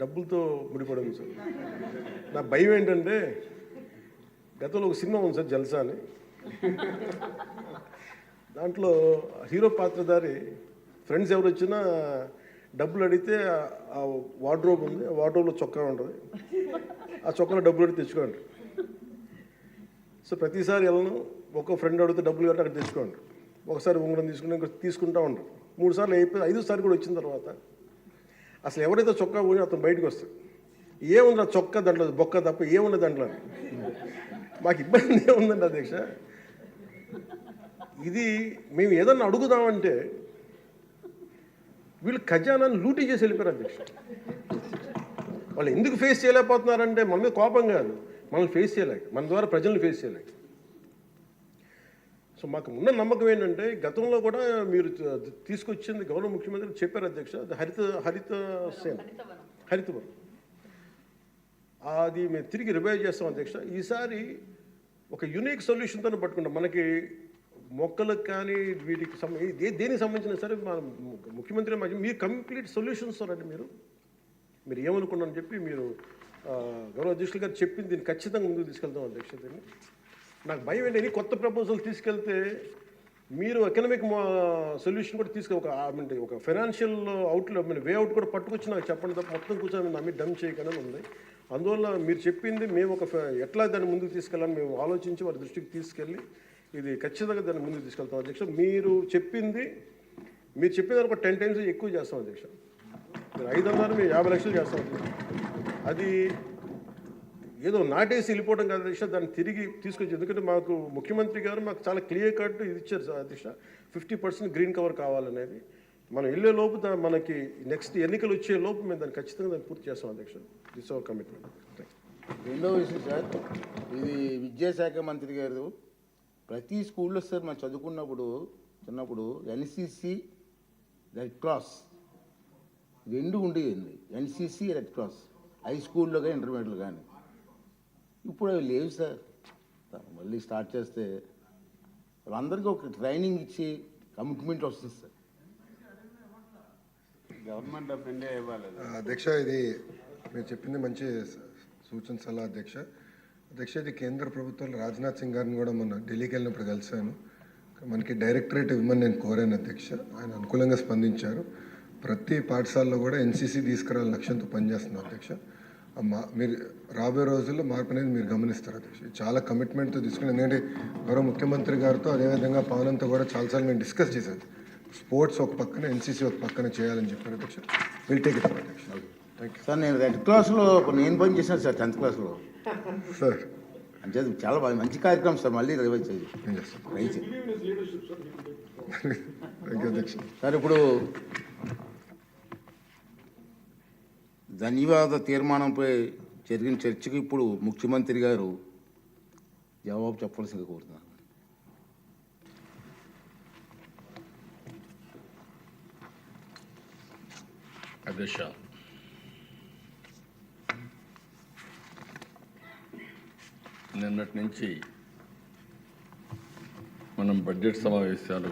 డబ్బులతో ముడిపడదు సార్. నా భయం ఏంటంటే గతంలో ఒక సినిమా ఉంది సార్, జల్సా అని. దాంట్లో హీరో పాత్రధారి ఫ్రెండ్స్ ఎవరు వచ్చినా డబ్బులు అడిగితే ఆ వార్డ్రోబ్ ఉంది, ఆ వార్డ్రోబ్లో చొక్కా ఉంటుంది, ఆ చొక్కాలో డబ్బులు అడిగి తెచ్చుకోండి. సో ప్రతిసారి వెళ్ళను, ఒక్కో ఫ్రెండ్ అడిగితే డబ్బులు కట్టి అక్కడ తెచ్చుకోండి. ఒకసారి ఉంగరం తీసుకుంటూ ఉంటారు. 3 సార్లు అయిపోయి 5వ సారి కూడా వచ్చిన తర్వాత అసలు ఎవరైతే చొక్కా పోయి అతను బయటకు వస్తాడు. ఏముంది ఆ చొక్కా దాంట్లో బొక్క తప్ప ఏముంది దాంట్లో. మాకు ఇబ్బంది ఏముందండి అధ్యక్ష, ఇది మేము ఏదన్నా అడుగుదామంటే వీళ్ళు ఖజానాన్ని లూటీ చేసి వెళ్ళిపోయారు అధ్యక్ష. వాళ్ళు ఎందుకు ఫేస్ చేయలేకపోతున్నారంటే మన మీద కోపం కాదు, మనల్ని ఫేస్ చేయలేక, మన ద్వారా ప్రజల్ని ఫేస్ చేయలేక. సో మాకు ఉన్న నమ్మకం ఏంటంటే గతంలో కూడా మీరు తీసుకొచ్చింది గౌరవ ముఖ్యమంత్రి చెప్పారు అధ్యక్ష, హరితవనం అది మేము తిరిగి రివైవ్ చేస్తాం అధ్యక్ష. ఈసారి ఒక యూనిక్ సొల్యూషన్తో పట్టుకుంటాం. మనకి మొక్కలకు కానీ వీటికి దేనికి సంబంధించిన సరే మన ముఖ్యమంత్రి మీరు కంప్లీట్ సొల్యూషన్స్ అండి మీరు ఏమనుకున్నారని చెప్పి మీరు గౌరవ అధ్యక్షులు గారు చెప్పింది దీన్ని ఖచ్చితంగా ముందుకు తీసుకెళ్తాం అధ్యక్ష. దీన్ని నాకు భయం ఏంటి, కొత్త ప్రపోజల్ తీసుకెళ్తే మీరు ఎకనామిక్ సొల్యూషన్ కూడా ఒక ఫైనాన్షియల్ వే అవుట్ కూడా పట్టుకొచ్చి నాకు చెప్పండి తప్ప మొత్తం కూర్చొని నా మీద డమ్ చేయకనే ఉంది. అందువల్ల మీరు చెప్పింది మేము ఎట్లా దాన్ని ముందుకు తీసుకెళ్ళాలని మేము ఆలోచించి వారి దృష్టికి తీసుకెళ్ళి ఇది ఖచ్చితంగా దాన్ని ముందుకు తీసుకెళ్తాం అధ్యక్ష. మీరు చెప్పింది ఒక 10 times ఎక్కువ చేస్తాం అధ్యక్ష. మీరు 500 మేము 50 లక్షలు చేస్తాం అధ్యక్ష. అది ఏదో నాటేసి వెళ్ళిపోవడం కాదు అధ్యక్ష, దాన్ని తిరిగి తీసుకొచ్చి, ఎందుకంటే మాకు ముఖ్యమంత్రి గారు మాకు చాలా క్లియర్ కట్ ఇది ఇచ్చారు అధ్యక్ష, 50% గ్రీన్ కవర్ కావాలనేది. మనం వెళ్ళే లోపు మనకి నెక్స్ట్ ఎన్నికలు వచ్చే లోపు మేము దాన్ని ఖచ్చితంగా దాన్ని పూర్తి చేస్తాం అధ్యక్ష. This our commitment. రెండో విషయం సార్, ఇది విద్యాశాఖ మంత్రి గారు ప్రతి స్కూల్లో సార్ మనం చిన్నప్పుడు ఎన్సీసీ, రెడ్ క్రాస్ రెండు ఉండేది. ఎన్సీసీ, రెడ్ క్రాస్ హై స్కూల్లో కానీ ఇంటర్మీడియట్లో కానీ. ఇప్పుడు అవి లేవు సార్. మళ్ళీ స్టార్ట్ చేస్తే వాళ్ళందరికీ ఒక ట్రైనింగ్ ఇచ్చి కమిట్మెంట్ వస్తుంది సార్. గవర్నమెంట్ ఆఫ్ ఇండియా ఇవ్వాలి. అధ్యక్ష, ఇది మీరు చెప్పింది మంచి సూచన సలహా అధ్యక్ష. ఇది కేంద్ర ప్రభుత్వాలు రాజ్నాథ్ సింగ్ గారిని కూడా మొన్న ఢిల్లీకి వెళ్ళినప్పుడు కలిశాను. మనకి డైరెక్టరేట్ ఇవ్వమని నేను కోరాను అధ్యక్ష. ఆయన అనుకూలంగా స్పందించారు. ప్రతి పాఠశాలలో కూడా ఎన్సీసీ తీసుకురావాలని లక్ష్యంతో పనిచేస్తున్నాం అధ్యక్ష. మీరు రాబోయే రోజుల్లో మార్పు అనేది మీరు గమనిస్తారు అధ్యక్ష. చాలా కమిట్మెంట్తో తీసుకుని, ఎందుకంటే గౌరవ ముఖ్యమంత్రి గారితో అదేవిధంగా పవన్తో కూడా చాలాసార్లు మేము డిస్కస్ చేశాను. స్పోర్ట్స్ ఒక పక్కన, ఎన్సీసీ ఒక పక్కన చేయాలని చెప్పారు అధ్యక్ష. విల్ టేక్ ఇట్ అధ్యక్ష. Thank you sir. నేను రెడ్ క్లాస్లో నేను పని చేశాను సార్ 10th క్లాస్లో సార్. అంటే చాలా బాగా మంచి కార్యక్రమం సార్. మళ్ళీ రివైజ్ చేయాలి. ఏం చేస్తాం. ట్రై చేయి థ్యాంక్ యూ అధ్యక్ష. సార్. ఇప్పుడు ధన్యవాద తీర్మానంపై జరిగిన చర్చకు ఇప్పుడు ముఖ్యమంత్రి గారు జవాబు చెప్పవలసిందిగా కోరుతున్నారు. అధ్యక్ష, నిన్నటి నుంచి మనం బడ్జెట్ సమావేశాలు